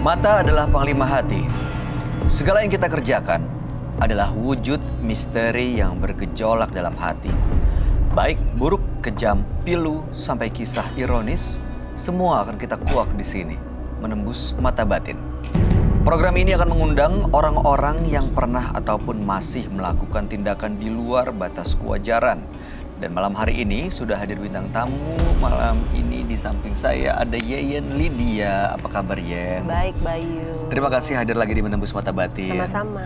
Mata adalah panglima hati. Segala yang kita kerjakan adalah wujud misteri yang bergejolak dalam hati. Baik, buruk, kejam, pilu, sampai kisah ironis, semua akan kita kuak di sini, menembus mata batin. Program ini akan mengundang orang-orang yang pernah ataupun masih melakukan tindakan di luar batas kewajaran. Dan malam hari ini sudah hadir bintang tamu. Malam ini di samping saya ada Yeyen Lydia. Apa kabar, Yen? Baik, Bayu. Terima kasih hadir lagi di Menembus Mata Batin. Sama-sama.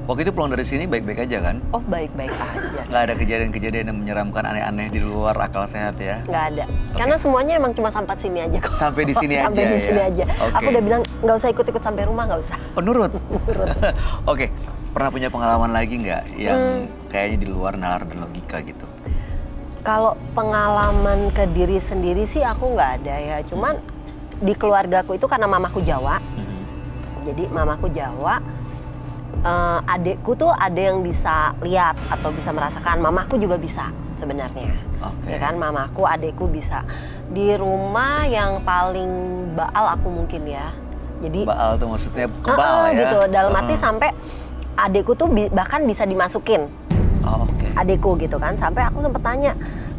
Waktu itu pulang dari sini baik-baik aja kan? Oh, baik-baik aja. Nggak ada kejadian-kejadian yang menyeramkan aneh-aneh di luar akal sehat ya? Nggak ada. Karena semuanya emang cuma sampai sini aja kok. Sampai di sini aja Sampai di sini ya? aja. Oke. Aku udah bilang nggak usah ikut-ikut sampai rumah, nggak usah. Oh, nurut? Nurut. Oke, pernah punya pengalaman lagi nggak yang kayaknya di luar nalar dan logika gitu? Kalau pengalaman ke diri sendiri sih aku nggak ada ya. Cuman di keluargaku itu karena mamaku Jawa. Jadi mamaku Jawa, adekku tuh ada yang bisa lihat atau bisa merasakan. Mamaku juga bisa sebenarnya. Oke. Ya kan, mamaku, adekku bisa. Di rumah yang paling baal aku mungkin ya. Jadi Baal tuh maksudnya kebal ya? gitu. Dalam arti sampai adekku tuh bahkan bisa dimasukin. Oh, oke. Adekku gitu kan, sampai aku sempet tanya,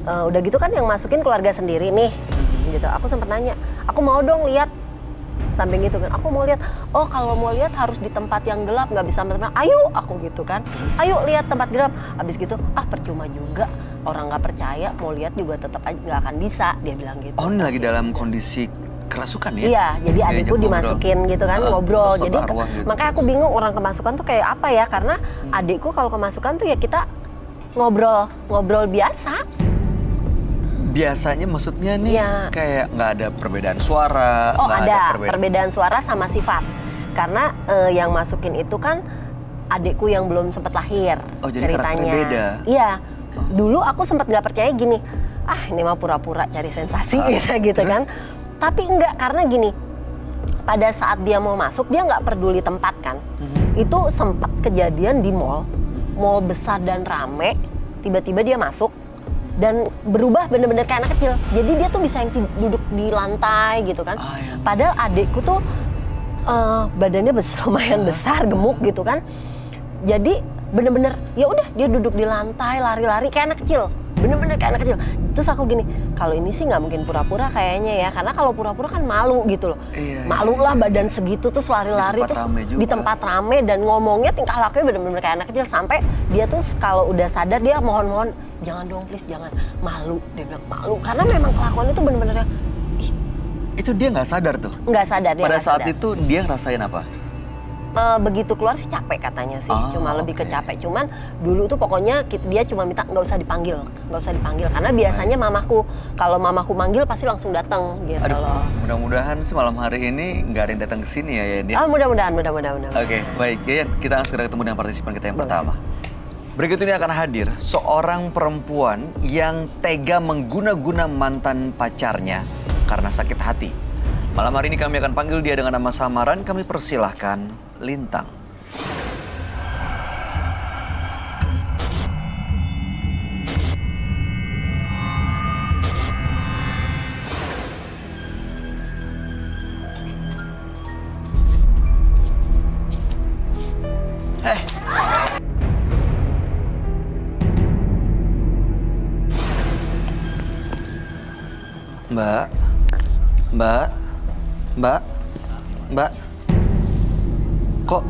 udah gitu kan yang masukin keluarga sendiri nih, gitu. Aku sempet nanya, aku mau dong lihat, samping gitu kan, aku mau lihat. Oh, kalau mau lihat harus di tempat yang gelap, nggak bisa tempat. Ayo, aku gitu kan, ayo lihat tempat gelap. Abis gitu, percuma juga, orang nggak percaya, mau lihat juga tetap aja nggak akan bisa, dia bilang gitu. Oh, ini lagi dalam kondisi kerasukan ya? Iya, jadi Diajak adikku ngobrol. dimasukin gitu kan, ngobrol. Sosok Jadi arwah gitu. makanya aku bingung orang kemasukan tuh kayak apa ya, karena adikku kalau kemasukan tuh ya kita ngobrol biasa. Biasanya maksudnya nih Iya. kayak nggak ada perbedaan suara, Oh, nggak ada perbedaan. perbedaan suara sama sifat. Karena yang masukin itu kan adikku yang belum sempat lahir. Oh, jadi karakternya beda. Iya. Dulu aku sempat nggak percaya gini. Ini mah pura-pura cari sensasi gitu terus? kan. Tapi enggak, karena gini. Pada saat dia mau masuk, dia nggak peduli tempat kan. Itu sempat kejadian di mall besar dan rame. Tiba-tiba dia masuk dan berubah bener-bener kayak anak kecil. Jadi dia tuh bisa yang duduk di lantai gitu kan. Iya. Padahal adikku tuh badannya lumayan besar, gemuk gitu kan. Jadi bener-bener ya udah dia duduk di lantai, lari-lari kayak anak kecil. Bener-bener kayak anak kecil. Terus aku gini, kalau ini sih nggak mungkin pura-pura kayaknya ya, karena kalau pura-pura kan malu gitu loh. Iya, Malu lah badan segitu terus lari-lari Di tempat terus rame juga. di tempat rame dan ngomongnya tingkah lakunya bener-bener kayak anak kecil, sampai dia tuh kalau udah sadar dia mohon-mohon jangan dong please, jangan, malu, dia bilang malu karena memang kelakuan itu bener-bener Itu dia nggak sadar tuh? nggak sadar dia. Pada nggak saat sadar. itu dia ngerasain apa? Begitu keluar sih capek katanya sih, Oh, cuma lebih ke oke. capek. Cuman dulu tuh pokoknya dia cuma minta nggak usah dipanggil karena biasanya mamaku kalau mamaku manggil pasti langsung datang gitu Aduh, loh. mudah-mudahan sih malam hari ini nggak ada yang datang ke sini ya, Yen. Mudah-mudahan. Oke, baik. Yen, kita akan segera ketemu dengan partisipan kita yang pertama. Berikut ini akan hadir seorang perempuan yang tega mengguna-guna mantan pacarnya karena sakit hati. Malam hari ini kami akan panggil dia dengan nama samaran. Kami persilahkan Lintang. Mbak. Kok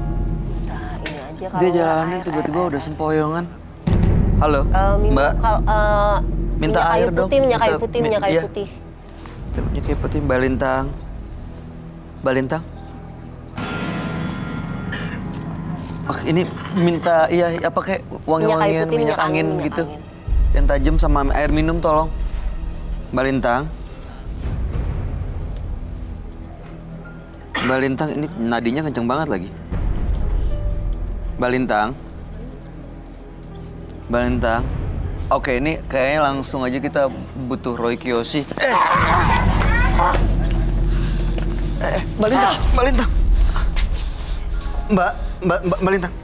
Nah, ini aja kalau dia jalannya air, tiba-tiba air, udah air. sempoyongan? Halo, Minum Mbak. Minta minyak air kayu dong. putih, minyak kayu Minta- putih, minyak kayu iya. putih. Minyak kayu putih, Mbak Lintang. Mbak Lintang. Oh, ini minta apa kayak wangi-wangian minyak angin gitu. Yang tajam sama air minum tolong. Mbak Lintang. Mbak Lintang, ini nadinya kenceng banget lagi. Mbak Lintang. Mbak Lintang. Oke, ini kayaknya langsung aja kita butuh Roy Kiyoshi. Mbak Lintang, Mbak Lintang. Mbak Lintang.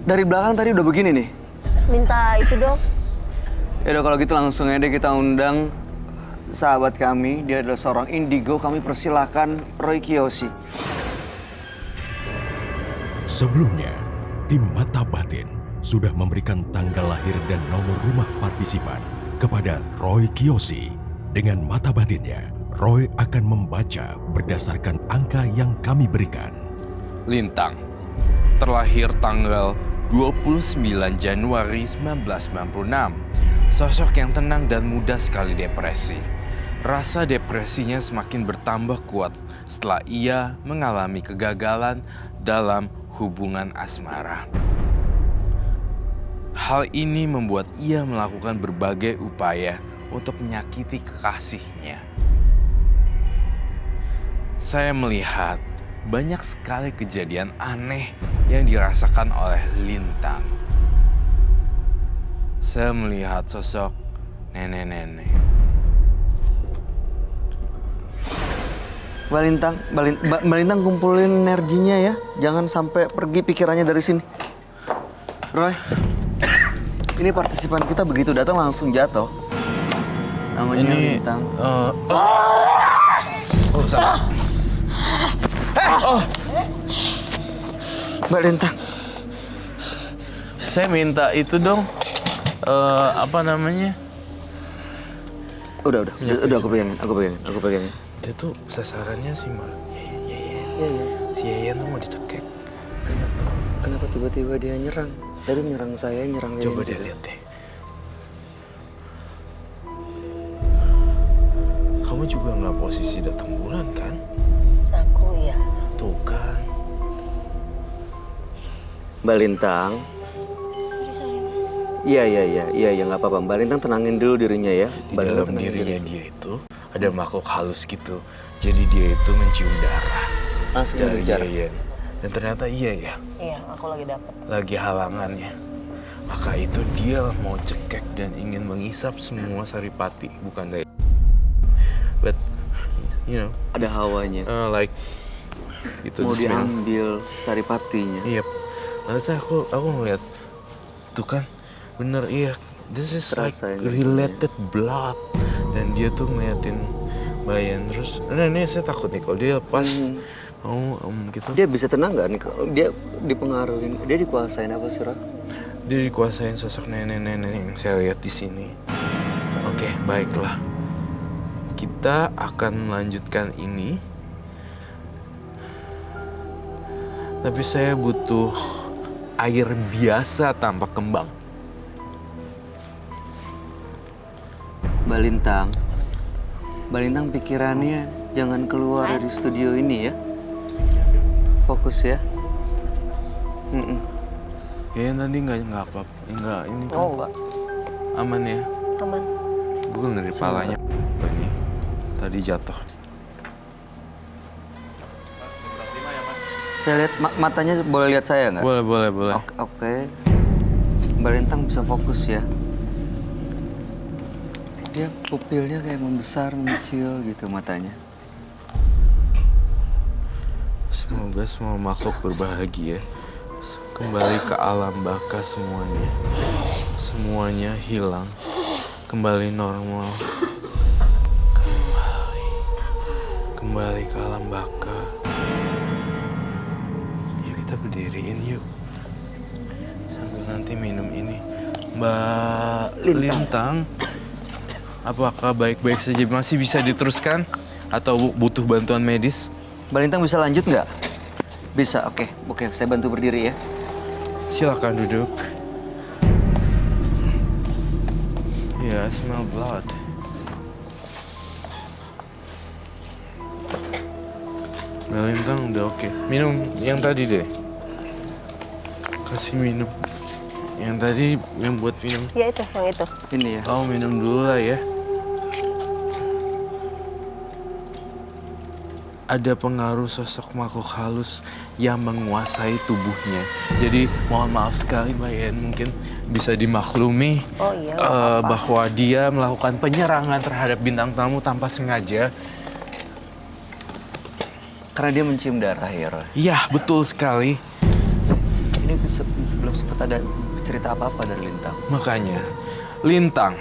Dari belakang tadi udah begini nih. Minta itu dong. Ya udah kalau gitu langsung aja deh kita undang sahabat kami, dia adalah seorang indigo. Kami persilahkan Roy Kiyoshi. Sebelumnya, tim Mata Batin sudah memberikan tanggal lahir dan nomor rumah partisipan kepada Roy Kiyoshi. Dengan mata batinnya, Roy akan membaca berdasarkan angka yang kami berikan. Lintang, terlahir tanggal 29 Januari 1996. Sosok yang tenang dan mudah sekali depresi. Rasa depresinya semakin bertambah kuat setelah ia mengalami kegagalan dalam hubungan asmara. Hal ini membuat ia melakukan berbagai upaya untuk menyakiti kekasihnya. Saya melihat banyak sekali kejadian aneh yang dirasakan oleh Lintang. Saya melihat sosok nenek-nenek. Mbak Lintang kumpulin energinya ya. Jangan sampai pergi pikirannya dari sini. Roy, ini partisipan kita begitu datang langsung jatuh. Namanya Lintang. Oh, salah. Mbak Lintang. Saya minta itu dong. Apa namanya? Udah aku pegangin. Dia tuh sasarannya si si Yayan tuh mau dicekek. Kenapa tiba-tiba dia nyerang? Tadi nyerang saya, nyerang Coba Yayan. deh lihat deh. Kamu juga nggak posisi datang bulan kan? Aku ya. Tuh kan. Mbak Lintang. Sorry mas. Iya, nggak apa-apa. Mbak Lintang tenangin dulu dirinya ya. Di dalam dirinya dia itu ada makhluk halus gitu. Jadi dia itu mencium darah Langsung dari bicara. Yayan. Dan ternyata iya ya, Iya, aku lagi dapet. lagi halangannya. Maka itu dia mau cekek dan ingin mengisap semua saripati, bukan dari. But you know, Ada hawanya. like itu Mau the smell. diambil saripatinya. Iya. Lalu saya aku ngeliat tuh kan, bener iya. This is Terasa like ini. related blood. Dan dia tuh ngeliatin Bayan terus. Nah ini saya takut nih kalau dia lepas mau gitu. Dia bisa tenang nggak nih kalau dia dipengaruhi? Dia dikuasain apa sih, Roy? Dia dikuasain sosok nenek-nenek yang saya lihat di sini. Oke, baiklah. Kita akan melanjutkan ini. Tapi saya butuh air biasa tanpa kembang. Mbak Lintang pikirannya jangan keluar dari studio ini ya. Fokus ya. Ya tadi nggak apa, nggak ini kan Oh enggak. aman ya. Aman. Gue ngeri palanya ini tadi jatuh. Saya lihat matanya, boleh lihat saya nggak? Boleh. Oke. Mbak Lintang bisa fokus ya. Dia pupilnya kayak membesar, mengecil gitu matanya. Semoga semua makhluk berbahagia. Kembali ke alam baka semuanya. Semuanya hilang. Kembali normal. Kembali ke alam baka. Yuk kita berdiriin yuk. Sambil nanti minum ini. Mbak Lintang. Apakah baik-baik saja? Masih bisa diteruskan? Atau butuh bantuan medis? Mbak Lintang bisa lanjut nggak? Bisa, oke. Saya bantu berdiri ya. Silakan duduk. Ya, smell blood. Mbak Lintang udah oke. Minum yang tadi deh. Kasih minum. Yang tadi yang buat minum. Ya itu, yang itu. Ini ya. Oh, minum dulu lah ya. Ada pengaruh sosok makhluk halus yang menguasai tubuhnya. Jadi mohon maaf sekali Mbak Yen, mungkin bisa dimaklumi Oh iya, nggak apa-apa. bahwa dia melakukan penyerangan terhadap bintang tamu tanpa sengaja. Karena dia mencium darah ya, Roy. Iya, betul sekali. Ini belum sempat ada cerita apa-apa dari Lintang. Makanya, Lintang,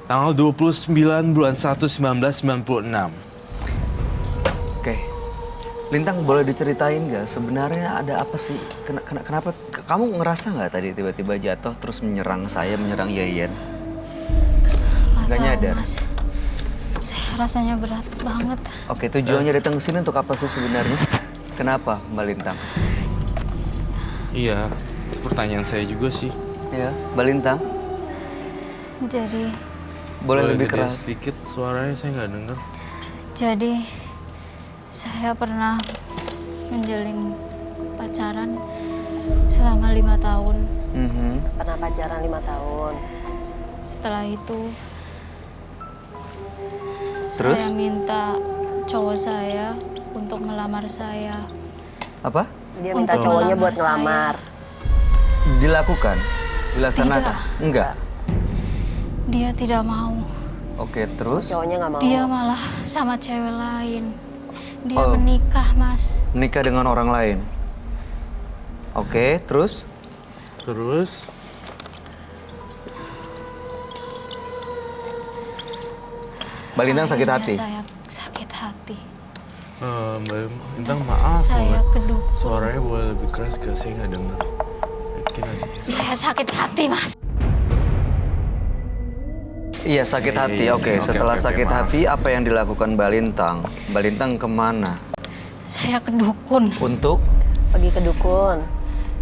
tanggal 29 bulan 1 1996. Oke. Lintang, boleh diceritain nggak sebenarnya ada apa sih? Kenapa kamu ngerasa nggak tadi tiba-tiba jatuh terus menyerang saya, menyerang Yeyen? Nggak tahu, nyadar. Mas. Saya rasanya berat banget. Oke, tujuannya datang ke sini untuk apa sih sebenarnya? Kenapa, Mbak Lintang? Iya, itu pertanyaan saya juga sih. Ya, Mbak Lintang, Jadi, boleh lebih gede keras. sedikit suaranya, saya nggak dengar. jadi saya pernah menjalin pacaran selama 5 tahun. Mhm. Pernah pacaran 5 tahun. Setelah itu, Terus? saya minta cowok saya untuk melamar saya. Apa? Dia minta Untuk cowoknya buat melamar ngelamar. Dilakukan? Dilaksanakan? Tidak. Enggak. Dia tidak mau. Oke, terus? Cowoknya nggak mau. Dia malah sama cewek lain. Dia Oh. menikah, Mas. Menikah dengan orang lain. Oke, terus? Terus Mbak Lintang sakit Akhirnya hati? Saya sakit hati. Mbak Lintang maaf, Saya kedukun. suaranya boleh lebih keras gak? Saya nggak dengar. Yakin aja. Saya sakit hati, Mas. Iya, sakit hati. Oke, Oke, setelah oke, sakit maaf. hati, apa yang dilakukan Mbak Lintang? Mbak Lintang kemana? Saya kedukun Untuk? Pergi ke dukun.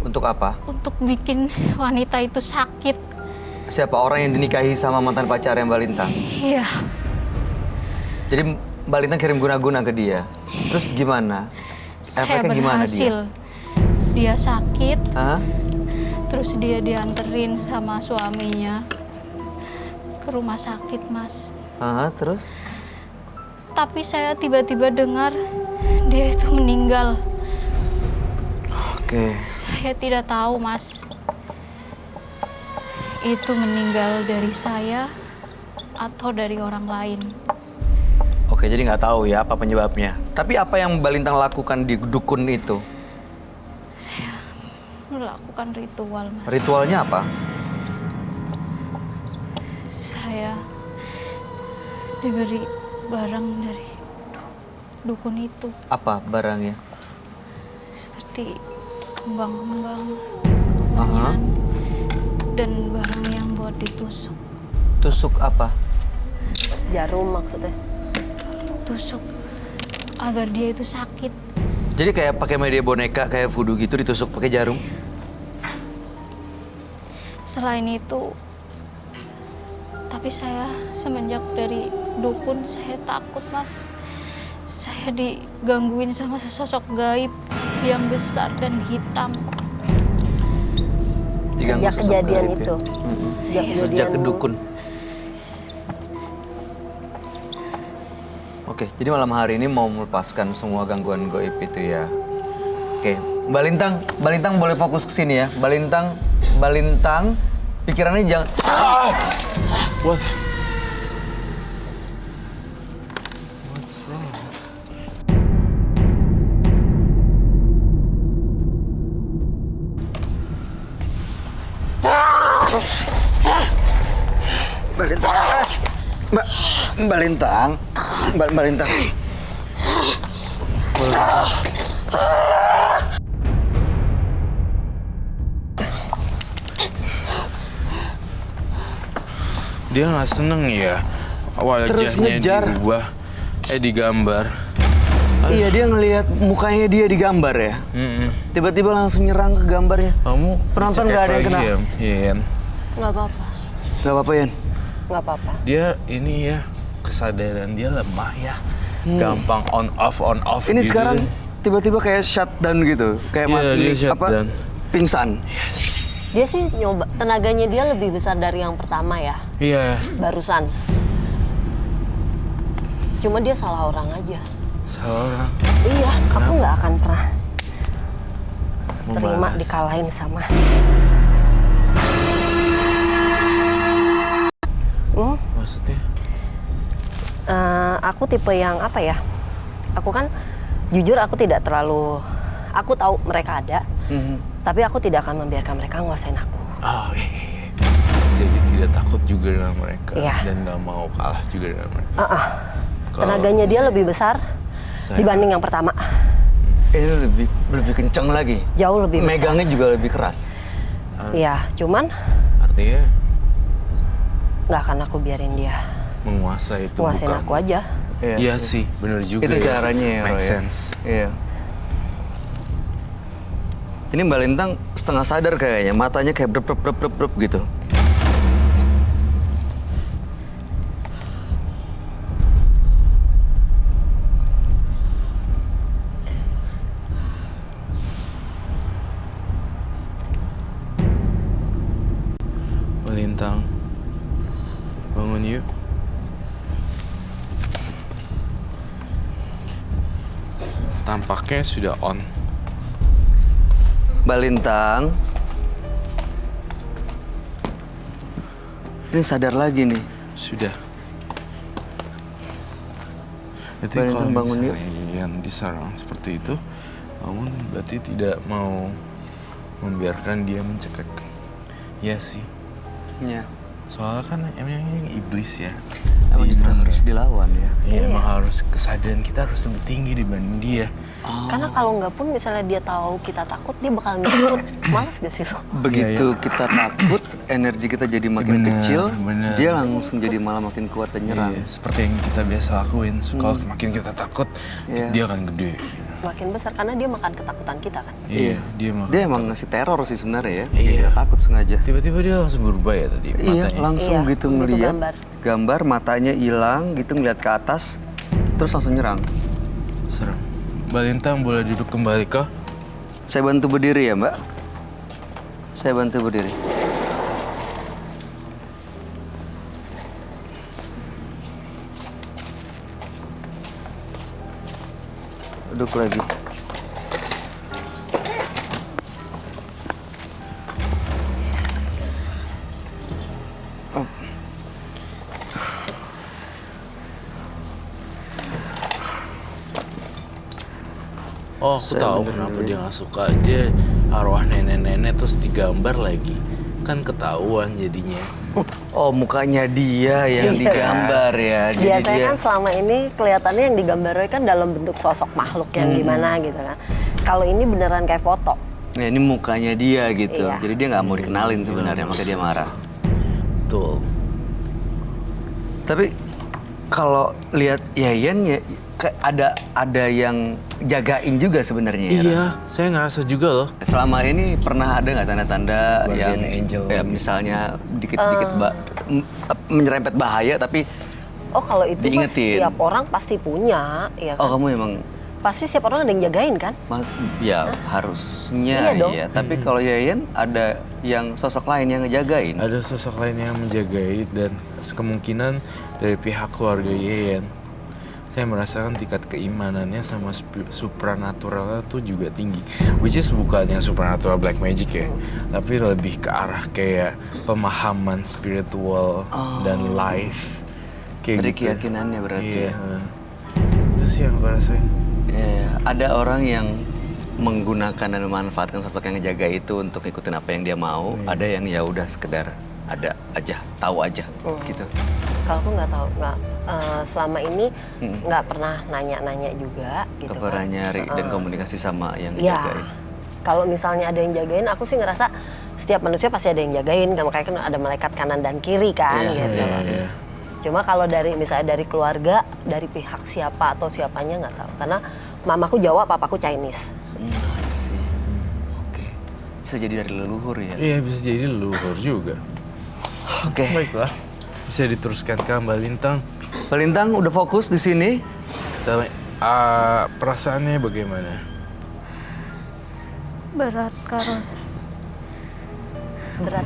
Untuk apa? untuk bikin wanita itu sakit. Siapa orang yang dinikahi sama mantan pacarnya Mbak Lintang? Iya, Jadi Mbak Lintang kirim guna-guna ke dia. Terus gimana? saya Efeknya gimana berhasil. Dia sakit, Hah? terus dia dianterin sama suaminya ke rumah sakit, Mas. Hah, terus? Tapi saya tiba-tiba dengar dia itu meninggal. Oke. Saya tidak tahu, Mas. Itu meninggal dari saya atau dari orang lain. Oke, jadi nggak tahu ya apa penyebabnya. Tapi apa yang Mbak Lintang lakukan di dukun itu? Saya melakukan ritual, Mas. Ritualnya apa? Saya diberi barang dari dukun itu, Apa barangnya? seperti kembang-kembang, Aha. menyan, dan barang yang buat ditusuk. Tusuk apa? Jarum maksudnya. Tusuk agar dia itu sakit. Jadi kayak pakai media boneka kayak voodoo gitu ditusuk pakai jarum? Selain itu, tapi saya semenjak dari dukun, saya takut, Mas. Saya digangguin sama sesosok gaib yang besar dan hitam. Diganggu Sejak sosok kejadian gaib ya? itu. Mm-mm. Sejak Sejak kejadian ke dukun. Oke, jadi malam hari ini mau melepaskan semua gangguan gaib itu ya. Oke, Mbak Lintang boleh fokus ke sini ya. Mbak Lintang, pikirannya jangan. What? What's wrong? Mbak Lintang. Mbak Lintang. Mbak Lintang. Dia nggak seneng ya Terus wajahnya ngejar. diubah, digambar. Iya, dia ngelihat mukanya dia digambar ya. Mm-mm. Tiba-tiba langsung nyerang ke gambarnya. Kamu Penonton cek nggak ada yang lagi kena. ya, Yen? Nggak apa-apa. Gak apa-apa, Yan. Nggak apa-apa. Dia ini ya, kesadaran dia lemah ya. Gampang on off Ini gitu. sekarang tiba-tiba kayak shutdown gitu. Kayak Iya, dia apa? shutdown. Pingsan. Dia sih nyoba, tenaganya dia lebih besar dari yang pertama ya, Iya, barusan. Cuma dia salah orang aja. salah orang. Iya, aku nggak akan pernah terima Membalas. dikalahin sama. Maksudnya? Aku tipe yang apa ya? Aku kan jujur aku tidak terlalu. Aku tahu mereka ada, tapi aku tidak akan membiarkan mereka nguasain aku. Oh, iya. Jadi tidak tidak takut juga dengan mereka Iya. dan nggak mau kalah juga dengan mereka. Kalau Tenaganya dia lebih besar saya- dibanding yang pertama. Ini lebih kencang lagi. Jauh lebih besar. Megangnya juga lebih keras. Iya, cuman Artinya nggak akan aku biarin dia menguasai itu kuasain bukan. aku aja. Iya sih, bener juga. Itu ya. caranya ya, Make Roy, ya? sense. Iya. Ini Mbak Lintang setengah sadar kayaknya, matanya kayak brep gitu. Melintang, bangun yuk. Tampaknya sudah on. Mbak Lintang. Ini sadar lagi nih. Sudah. Berarti Mbak Lintang kalau bangun yuk. misalnya yang diserang seperti itu, bangun berarti tidak mau membiarkan dia mencekik. Iya sih. Iya. Soalnya kan emang ini iblis ya. Emang Dia justru emang- harus dilawan ya. Iya, emang harus kesadaran kita harus lebih tinggi dibanding dia. Karena kalau nggak pun misalnya dia tahu kita takut, dia bakal ngikut. Males gak sih lo? Begitu kita takut, energi kita jadi makin Bener, kecil, bener. dia langsung jadi malah makin kuat dan nyerang. Iya, seperti yang kita biasa lakuin. Kalau makin kita takut, Iya. dia akan gede. Makin besar karena dia makan ketakutan kita kan. Iya, dia makan. Dia emang ngasih teror sih sebenarnya ya. Iya. Dia takut sengaja. Tiba-tiba dia langsung berubah ya tadi Iya, matanya. langsung Iya, gitu begitu ngeliat gambar. matanya hilang gitu ngeliat ke atas, terus langsung nyerang. Serem. Mbak Lintang boleh duduk kembali kah? Saya bantu berdiri ya Mbak. Saya bantu berdiri. Duduk lagi. Oh, aku tahu kenapa dia nggak suka. Dia arwah nenek-nenek terus digambar lagi. Kan ketahuan jadinya. Oh, mukanya dia yang Iya. digambar ya. Jadi Biasanya dia kan selama ini kelihatannya yang digambar kan dalam bentuk sosok makhluk yang gimana gitu kan. Kalau ini beneran kayak foto. ya, ini mukanya dia gitu. Iya. Jadi dia nggak mau dikenalin sebenarnya, makanya dia marah. Betul. Tapi kalau lihat Yayan ya ada yang jagain juga sebenarnya. ya, Ran? Iya, saya ngerasa juga loh. Selama ini pernah ada nggak tanda-tanda yang Guardian angel kayak gitu. misalnya dikit-dikit menyerempet bahaya tapi Oh kalau itu mah Diingetin. setiap orang pasti punya, ya oh kan? kamu emang Pasti setiap orang ada yang jagain kan? mas ya harusnya Iya dong. ya. Tapi kalau Yayan ada yang sosok lain yang ngejagain. Ada sosok lain yang menjagai dan kemungkinan dari pihak keluarga Yeyen. Saya merasakan tingkat keimanannya sama supranatural tuh juga tinggi. Which is bukan yang supernatural black magic ya, tapi lebih ke arah kayak pemahaman spiritual dan life. Kayak Dari gitu. keyakinannya berarti Iya. ya. Itu sih yang gue rasain. Iya, ada orang yang menggunakan dan memanfaatkan sosok yang ngejaga itu untuk ikutin apa yang dia mau. Ada yang ya udah sekedar ada aja, tahu aja gitu. Kalau aku nggak tahu, selama ini nggak pernah nanya-nanya juga gitu Gak pernah kan. nyari dan komunikasi sama yang Iya. ngejagain. Kalau misalnya ada yang jagain, aku sih ngerasa setiap manusia pasti ada yang jagain. Makanya kan ada malaikat kanan dan kiri kan Iya, gitu. iya. Cuma kalau dari misalnya dari keluarga, dari pihak siapa atau siapanya nggak tahu. Karena mamaku Jawa, papaku Chinese. I see. Oke. Bisa jadi dari leluhur ya. Iya, bisa jadi leluhur juga. Oke. Baiklah, bisa diteruskan ke Mbak Lintang. Mbak Lintang udah fokus di sini. Tapi, perasaannya bagaimana? Berat, Karos. Berat.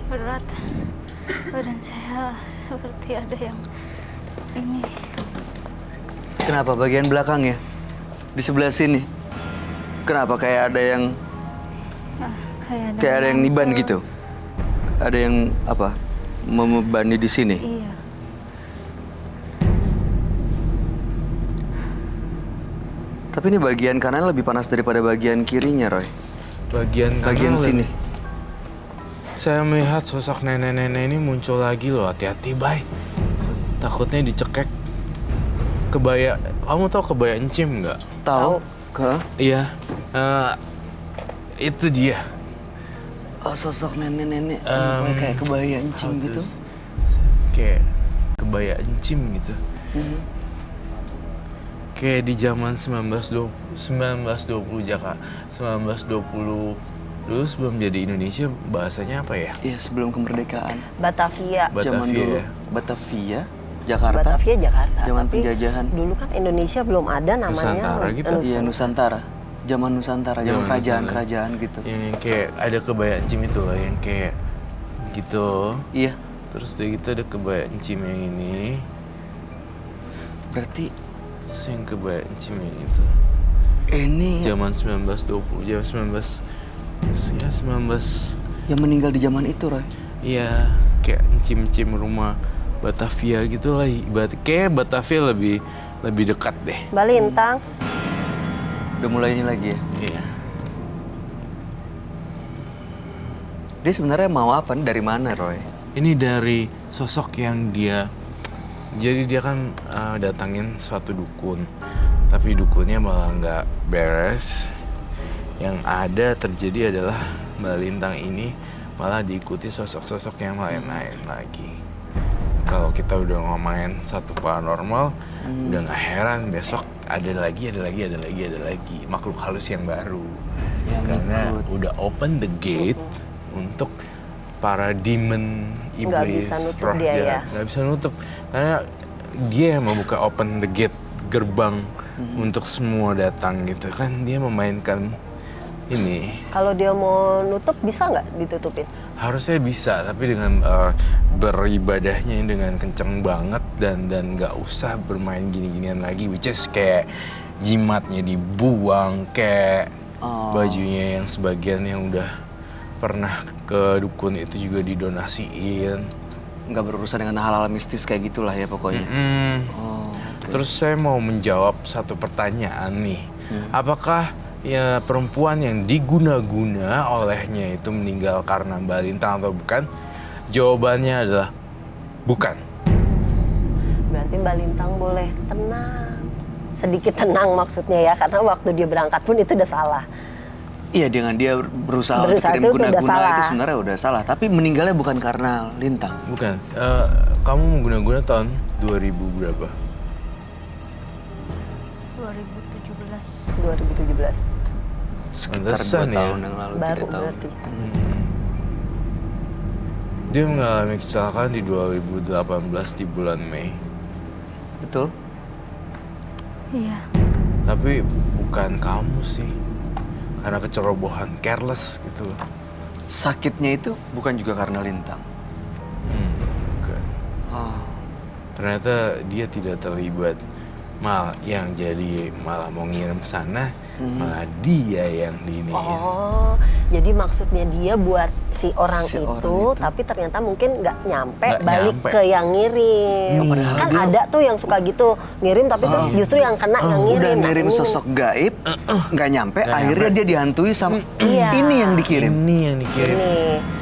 Berat. Badan saya seperti ada yang ini. Kenapa bagian belakang ya? Di sebelah sini. Kenapa kayak ada yang Kayak ada yang niban mantel. gitu? Ada yang apa? Membebani di sini. Iya. Tapi ini bagian kanan lebih panas daripada bagian kirinya, Roy. Bagian kanan Bagian lebih- sini. Saya melihat sosok nenek-nenek ini muncul lagi loh. Hati-hati, Bay. Takutnya dicekek. Kebaya, kamu tahu kebaya encim nggak? Tahu? Ke? Iya, itu dia. Oh, sosok nenek-nenek yang kayak kebaya encim gitu. Kayak kebaya encim gitu. Kayak di zaman 1920 Jakarta, 1920 dulu sebelum jadi Indonesia bahasanya apa ya? Iya, sebelum kemerdekaan. Batavia. Zaman Batavia dulu ya? Batavia, Jakarta. Batavia Jakarta. Zaman Tapi penjajahan. dulu kan Indonesia belum ada namanya. Nusantara gitu. Iya, Nusantara. Zaman Nusantara, zaman Zaman kerajaan-kerajaan gitu. Yang kayak ada kebaya encim itu loh, yang kayak gitu. Iya, Terus dari gitu ada kebaya encim yang ini. berarti Terus yang kebaya encim yang itu. ini Zaman 1920, zaman 19 ya 19 yang meninggal di zaman itu, Roy. iya, kayak encim-encim rumah Batavia gitu lah. Kayak Batavia lebih dekat deh. Mbak Lintang. Udah mulai ini lagi ya. Iya. Dia sebenarnya mau apa nih, dari mana, Roy? Ini dari sosok yang jadi dia kan datangin suatu dukun, tapi dukunnya malah nggak beres. Yang ada terjadi adalah Mbak Lintang ini malah diikuti sosok-sosok yang lain-lain lagi. Kalau kita udah ngomongin satu paranormal, udah nggak heran besok ada lagi makhluk halus yang baru. Karena udah open the gate untuk para demon, iblis, Nggak bisa nutup roh dia jahat. ya. Nggak bisa nutup karena dia yang membuka open the gate, gerbang untuk semua datang gitu kan. Dia memainkan ini. Kalau dia mau nutup bisa nggak ditutupin? Harusnya bisa, tapi dengan beribadahnya dengan kenceng banget dan nggak usah bermain gini-ginian lagi, which is kayak jimatnya dibuang, kayak bajunya yang sebagian yang udah pernah ke dukun itu juga didonasiin. Nggak berurusan dengan hal-hal mistis kayak gitulah ya pokoknya. Oh, Terus saya mau menjawab satu pertanyaan nih. Apakah ya perempuan yang diguna-guna olehnya itu meninggal karena Mbak Lintang atau bukan? Jawabannya adalah bukan. Berarti Mbak Lintang boleh tenang. Sedikit tenang maksudnya ya, karena waktu dia berangkat pun itu udah salah. Iya, dengan dia berusaha untuk Berusaha kirim itu udah guna-guna salah. itu sebenarnya udah salah. Tapi meninggalnya bukan karena Lintang. Bukan. Kamu mengguna-guna tahun 2000 berapa? 2017. 2017. Sekitar 2 Pantesan ya. tahun yang lalu, Baru 3 tahun. berarti. Dia mengalami kecelakaan di 2018 di bulan Mei. Betul? Iya. Tapi bukan kamu sih. Karena kecerobohan, careless gitu loh. Sakitnya itu bukan juga karena Lintang. Bukan. Oh, Ternyata dia tidak terlibat. Yang jadi malah mau ngirim sana, malah dia yang diiniin. Oh, jadi maksudnya dia buat si orang Si itu, orang itu. tapi ternyata mungkin nggak nyampe Nggak balik nyampe. ke yang ngirim. Kan ada tuh yang suka gitu ngirim, tapi terus justru yang kena yang ngirim. udah Nah, ngirim ini- sosok gaib, nggak nyampe, Nggak akhirnya nyampe. dia dihantui sama Iya. ini yang dikirim. Ini yang dikirim. Ini.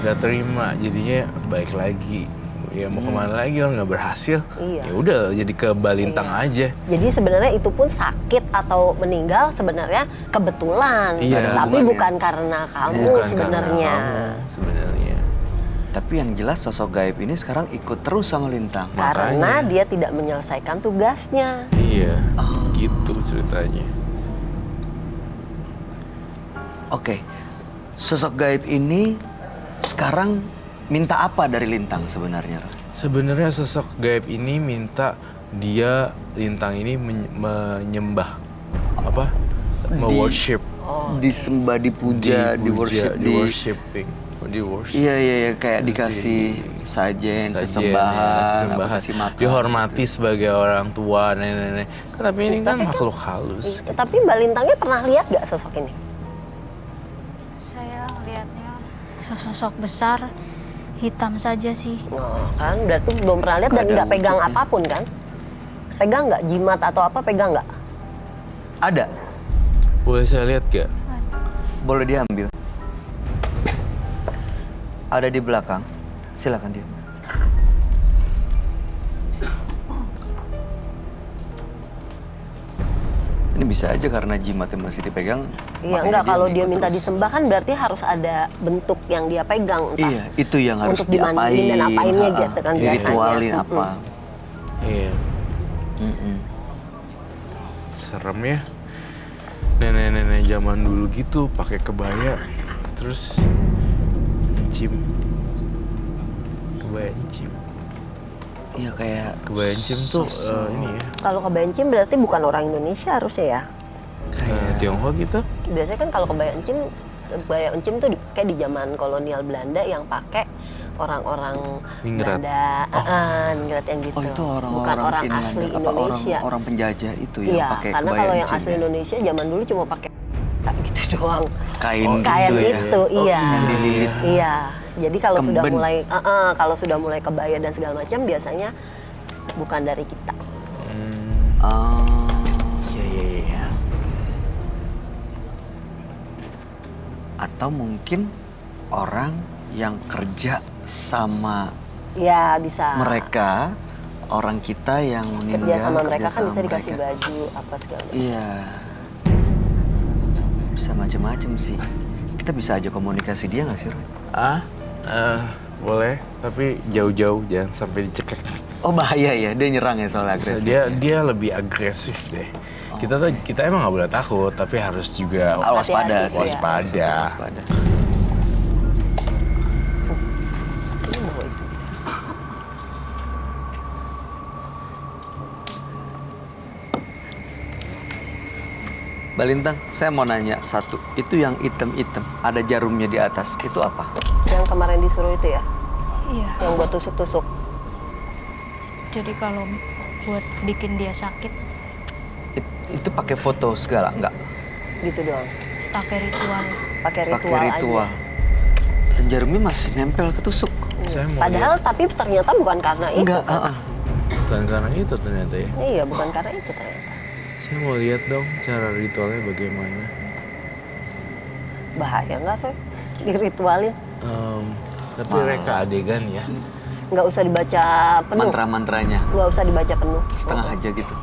Gak terima, jadinya balik lagi. Ya mau kemana lagi, orang nggak berhasil. Iya. Ya udah jadi ke Balintang aja. Jadi sebenarnya itu pun sakit atau meninggal sebenarnya kebetulan, Iya. tapi Hubungannya. bukan karena kamu Bukan karena sebenarnya. kamu sebenarnya. Tapi yang jelas sosok gaib ini sekarang ikut terus sama Lintang. Karena Makanya. dia tidak menyelesaikan tugasnya. Iya, gitu ceritanya. Oke, sosok gaib ini sekarang minta apa dari Lintang sebenarnya, Roy? Sebenarnya sosok gaib ini minta dia Lintang ini menyembah apa? Me-worship. Disembah, dipuja, di worship, di worshiping. Di worship. Iya, kayak dikasih sajen, sesembahan, apa, kasih makan. Dihormati sebagai orang tua, nenek-nenek. Tapi ini kan makhluk halus. Tapi Mbak Lintangnya pernah lihat gak sosok ini? Saya lihatnya sosok besar, hitam saja sih. Oh, kan berarti belum pernah lihat dan Nggak ada nggak pegang wujudnya. apapun kan? Pegang nggak jimat atau apa? Pegang nggak? Ada, Boleh saya lihat gak? boleh diambil. ada di belakang. Silakan dia. Ini bisa aja karena jimatnya masih dipegang. Iya, makanya enggak dia kalau dia ngikut minta terus. disembah kan berarti harus ada bentuk yang dia pegang. Entah Iya, itu yang harus untuk dimandiin dan apainnya gitu kan biasanya. diritualin apa. Iya. Mm-mm. Serem ya. Nenek-nenek zaman dulu gitu pakai kebaya, terus encim. Kebaya encim. Iya kayak Kebaya encim tuh ini ya. Kalau kebancim berarti bukan orang Indonesia harusnya ya. Tionghoa gitu. Biasanya kan kalau kebaya encim tuh kayak di zaman kolonial Belanda yang pakai orang-orang Ningrat. Belanda, ningrat yang gitu. Oh itu orang-orang bukan orang ini, asli apa, Indonesia. orang penjajah itu yang Iya, pakai karena kebaya kalau yang encim asli ya? Indonesia zaman dulu cuma pakai gitu doang. Kain Kain gitu ya. itu, iya. kain dililit. Iya. Jadi kalau sudah Kemben. mulai kebaya dan segala macam biasanya bukan dari kita. Oh. Iya. Atau mungkin orang yang kerja sama Ya bisa. mereka, orang kita yang meninggal Kerja sama mereka kan sama bisa dikasih mereka. baju apa segala macam. Iya. Bisa macam-macam sih. Kita bisa aja komunikasi dia nggak sih, Roy? Boleh, tapi jauh-jauh jangan sampai dicekek. Oh bahaya ya, dia nyerang ya soal agresif. Dia lebih agresif deh. Kita emang nggak boleh takut, tapi harus juga Waspada Hati-hati sih. waspada. Waspada. Sini bawa itu. Balintang, saya mau nanya satu. Itu yang hitam-hitam, ada jarumnya di atas. Itu apa? Yang kemarin disuruh itu ya, Iya. yang buat tusuk-tusuk. Jadi kalau buat bikin dia sakit, Itu pakai foto segala, enggak? Gitu doang. pakai ritual. Pakai ritual, Pakai ritual. Dan jarumnya masih nempel ketusuk. Saya mau Padahal tapi ternyata bukan karena itu. Enggak, kan? bukan karena itu ternyata ya. Iya, bukan karena itu ternyata. Saya mau lihat dong cara ritualnya bagaimana. Bahaya nggak, Roy? Diritualin. Tapi reka adegan ya. Nggak usah dibaca penuh. Mantra-mantranya Nggak usah dibaca penuh. setengah aja gitu.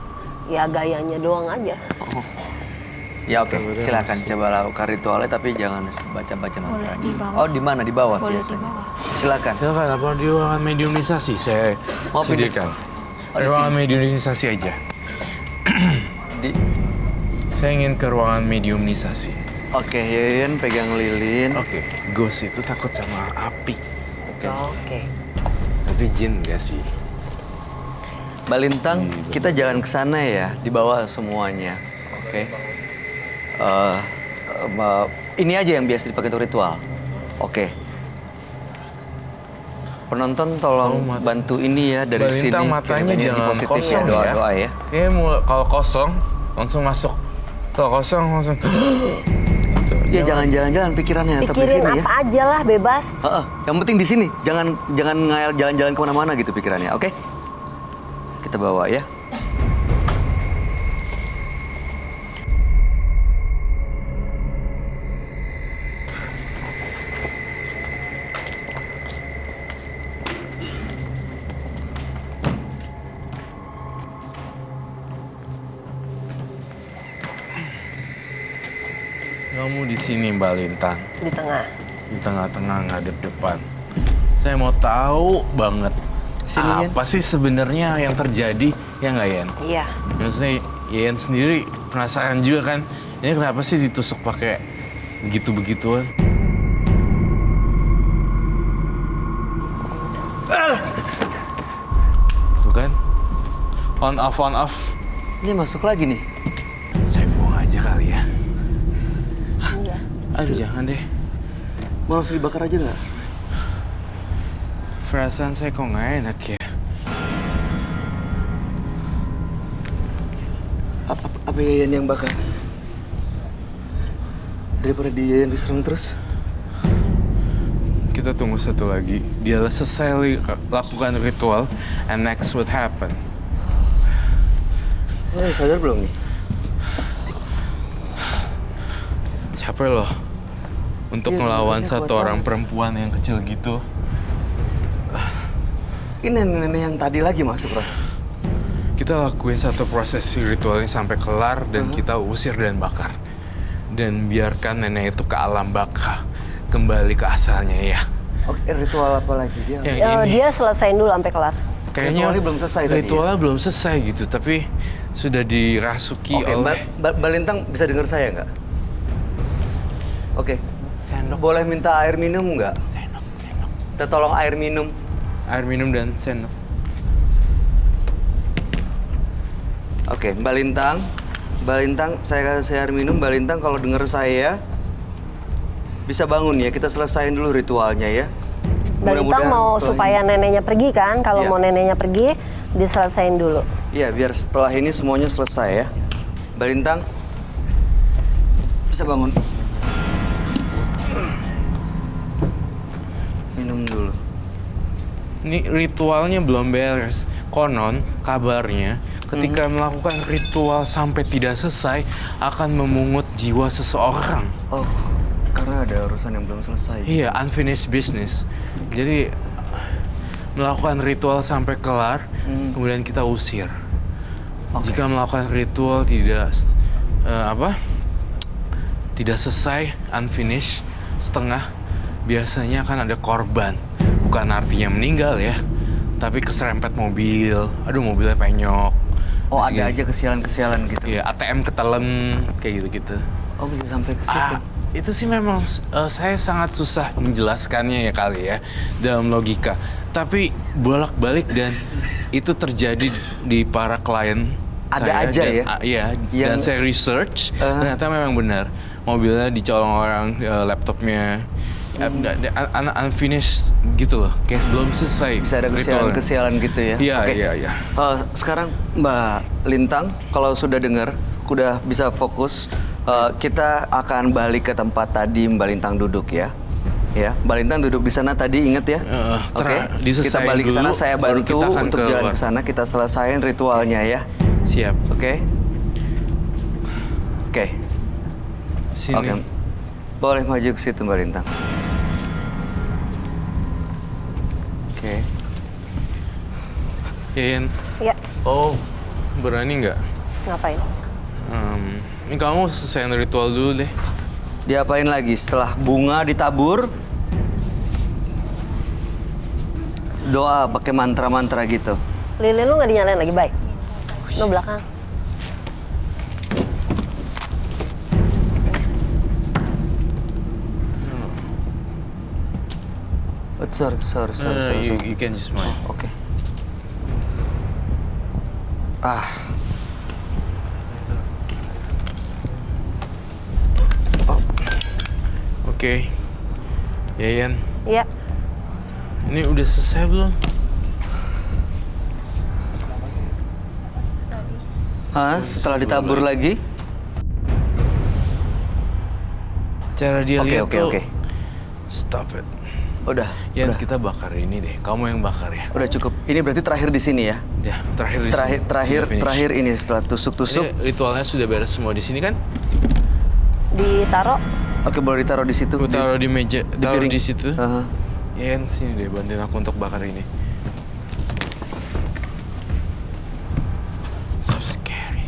Ya gayanya doang aja. Ya oke, Betul-betul silakan masih. coba lakukan ritualnya tapi jangan baca-baca mantranya. di bawah. Oh, di mana? Di bawah Boleh di biasanya. bawah. Silakan. Silakan, apa di ruangan mediumisasi saya Mau pindah? sediakan. Oh, di Ruangan sini. mediumisasi aja. Di Saya ingin ke ruangan mediumisasi. Oke, Yuyun pegang lilin. Oke, ghost itu takut sama api. Oke. Tapi jin nggak sih? Balintang, kita jalan ke sana ya, di bawah semuanya. Oke. Ini aja yang biasa dipakai untuk ritual. Oke. Penonton tolong bantu ini ya dari Balintang sini. matanya Kirim energi jangan positif kosong ya, doa-doa ya. Kayaknya kalau kosong langsung masuk. Kalau kosong langsung. Gitu. Ya jangan jalan-jalan pikirannya tetap di Pikirin sini ya. apa aja lah, bebas. Yang penting di sini, jangan ngayal jalan-jalan kemana-mana gitu pikirannya, oke? Kita bawa ya. Kamu di sini Mbak Lintang, Di tengah. di tengah-tengah ngadep depan. Saya mau tahu banget Sini, Yen. apa sih sebenarnya yang terjadi, ya nggak Yen? Iya. Maksudnya Yen sendiri penasaran juga kan, ini kenapa sih ditusuk pakai begitu-begituan? Tuh kan, on off. Ini masuk lagi nih. Saya buang aja kali ya. Iya. Aduh jangan deh, Mau langsung dibakar aja nggak? perasaan saya kok nggak enak ya. Apa Yayan yang bakar? Daripada dia yang diserang terus. Kita tunggu satu lagi. Dia selesai lakukan ritual, and next what happen? Sadar belum nih? Capek loh. untuk Iya, ngelawan tenaganya satu kuat orang banget. perempuan yang kecil gitu. Ini nenek yang tadi lagi masuk, Roy. Kita lakuin satu proses ritualnya sampai kelar dan kita usir dan bakar. Dan biarkan nenek itu ke alam baka, kembali ke asalnya ya. Oke, ritual apa lagi dia? Yang ini Dia selesain dulu sampai kelar. kayaknya ritualnya belum selesai tadi ya? Ritualnya belum selesai gitu, tapi sudah dirasuki Oke, oleh Mbak Lintang bisa dengar saya nggak? Oke. sendok, Boleh minta air minum nggak? sendok. Kita tolong air minum. Air minum dan sendok. Oke, Mbak Lintang, saya kasih air minum. Mbak Lintang, kalau dengar saya bisa bangun ya. Kita selesain dulu ritualnya ya. Mbak Lintang mau setelah supaya neneknya pergi kan? Kalau Iya. mau neneknya pergi, diselesain dulu. Iya, biar setelah ini semuanya selesai ya. Mbak Lintang, bisa bangun. Minum dulu. Ini ritualnya belum beres. Konon kabarnya ketika melakukan ritual sampai tidak selesai akan memungut jiwa seseorang. Oh, karena ada urusan yang belum selesai. Iya, unfinished business. Jadi melakukan ritual sampai kelar, kemudian kita usir. Oke. Jika melakukan ritual tidak tidak selesai, unfinished, setengah, biasanya akan ada korban. Bukan artinya meninggal ya, tapi keserempet mobil. Aduh, mobilnya penyok. Oh, Terus ada gini. aja kesialan-kesialan gitu. Iya, ATM ketelen kayak gitu-gitu. Oh, bisa sampai ke situ. Itu sih memang saya sangat susah menjelaskannya ya kali ya dalam logika. Tapi bolak-balik dan itu terjadi di para klien Ada saya aja dan, ya? Iya, dan Yang- saya research ternyata memang benar. Mobilnya dicolong orang, laptopnya unfinished gitu loh, kayak belum selesai. Bisa ada ritualnya. kesialan gitu ya. Iya, Oke. iya. Sekarang Mbak Lintang, kalau sudah dengar, udah bisa fokus, kita akan balik ke tempat tadi Mbak Lintang duduk ya. Ya, Mbak Lintang duduk di sana tadi, inget ya? Oke, kita diselesain balik ke sana, dulu, saya baru bantu kita akan untuk jalan keluar. ke sana, kita selesain ritualnya ya. Siap. Oke? Oke. Sini. Oke. Boleh maju ke situ Mbak Lintang. Oke. Yen. Ya, Oh, berani nggak? ngapain? Ini kamu selesaiin ritual dulu deh. Diapain lagi setelah bunga ditabur? Doa pakai mantra-mantra gitu. Lilin lu nggak dinyalain lagi, baik? Lu belakang. Oh, sorry. You can just smile. Oke. Ah. Oke. Yayan, Iya. ini udah selesai belum? Hah? Setelah ditabur lagi? Cara dia lihat tuh. Oke. Stop it. Udah. Yan, Udah. kita bakar ini deh. Kamu yang bakar ya. Udah cukup. Ini berarti terakhir di sini ya. Ya, terakhir di sini. Sudah finish. Terakhir ini setelah tusuk-tusuk. Ini ritualnya sudah beres semua di sini kan? Ditaro. Oke, boleh ditaruh di situ. Aku taruh di meja, taruh piring. di situ. Aha. Yan, sini deh bantuin aku untuk bakar ini. So scary.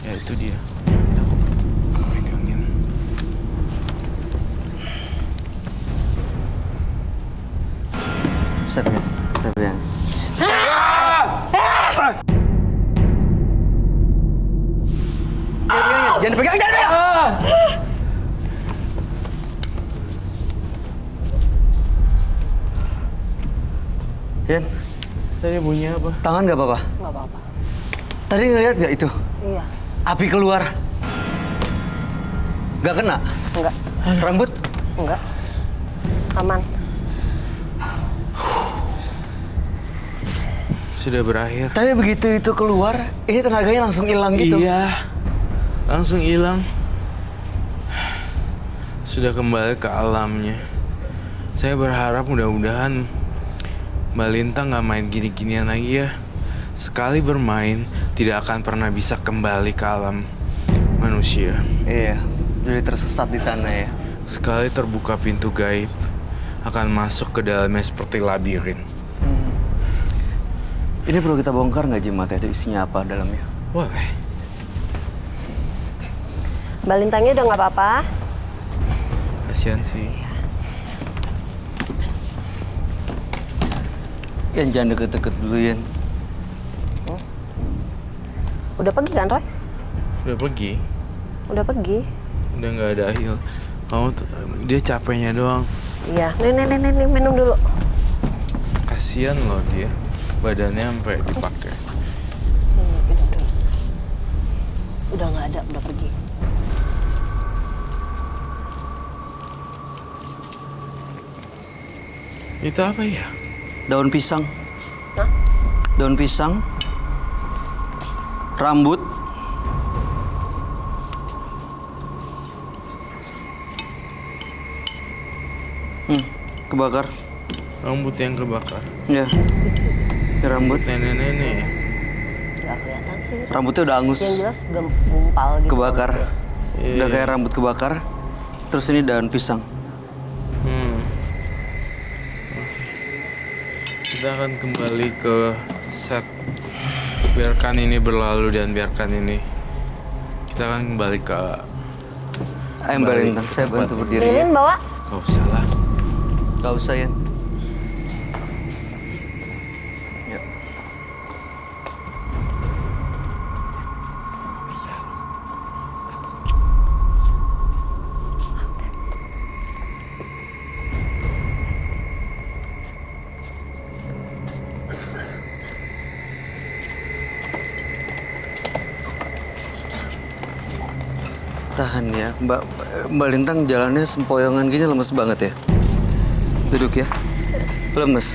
Ya itu dia. Aku pegangin. Saya pegang. Jangan dipegang, jangan dipegang! Yan, Tadi bunyi apa? tangan nggak apa-apa? Nggak apa-apa. Tadi ngeliat nggak itu? Iya. Api keluar. Nggak kena? Enggak. Rambut? Enggak. Aman. Sudah berakhir. Tapi begitu itu keluar, ini tenaganya langsung hilang gitu. Iya, langsung hilang. Sudah kembali ke alamnya. Saya berharap mudah-mudahan Mbak Lintang nggak main gini-ginian lagi ya. sekali bermain tidak akan pernah bisa kembali ke alam manusia. Iya, jadi tersesat di sana ya. Sekali terbuka pintu gaib, akan masuk ke dalamnya seperti labirin. Ini perlu kita bongkar nggak Jimat? Ada isinya apa dalamnya? Boleh. Mbak Lintangnya udah nggak apa-apa? Kasian sih. Yan, jangan deket-deket dulu, Yan. Udah pergi kan, Roy? Udah pergi. Udah pergi. Udah nggak ada Ahil. Dia capeknya doang. Iya, nih, minum dulu. Kasian loh dia. Badannya sampai dipakai. Minum dulu. Udah nggak ada, udah pergi. Itu apa ya? Daun pisang. Hah? Daun pisang. Rambut. Kebakar. Rambut yang kebakar. Ya. Ini rambut. Nenek-nenek ya? Nggak kelihatan sih. Rambutnya udah angus. Yang jelas gumpal gitu. Kebakar. Iya, Udah iya. kayak rambut kebakar. Terus ini daun pisang. Kita akan kembali ke set. Biarkan ini berlalu dan biarkan ini. Kita akan kembali ke... Ayo Mbak Lintang, saya tempat bantu ini. berdiri ya. Lilin bawa. Gak usah lah. Gak usah, Yan. Yuk. Tahan ya, Mbak Lintang jalannya sempoyongan gini lemes banget ya. Duduk ya. Lemes.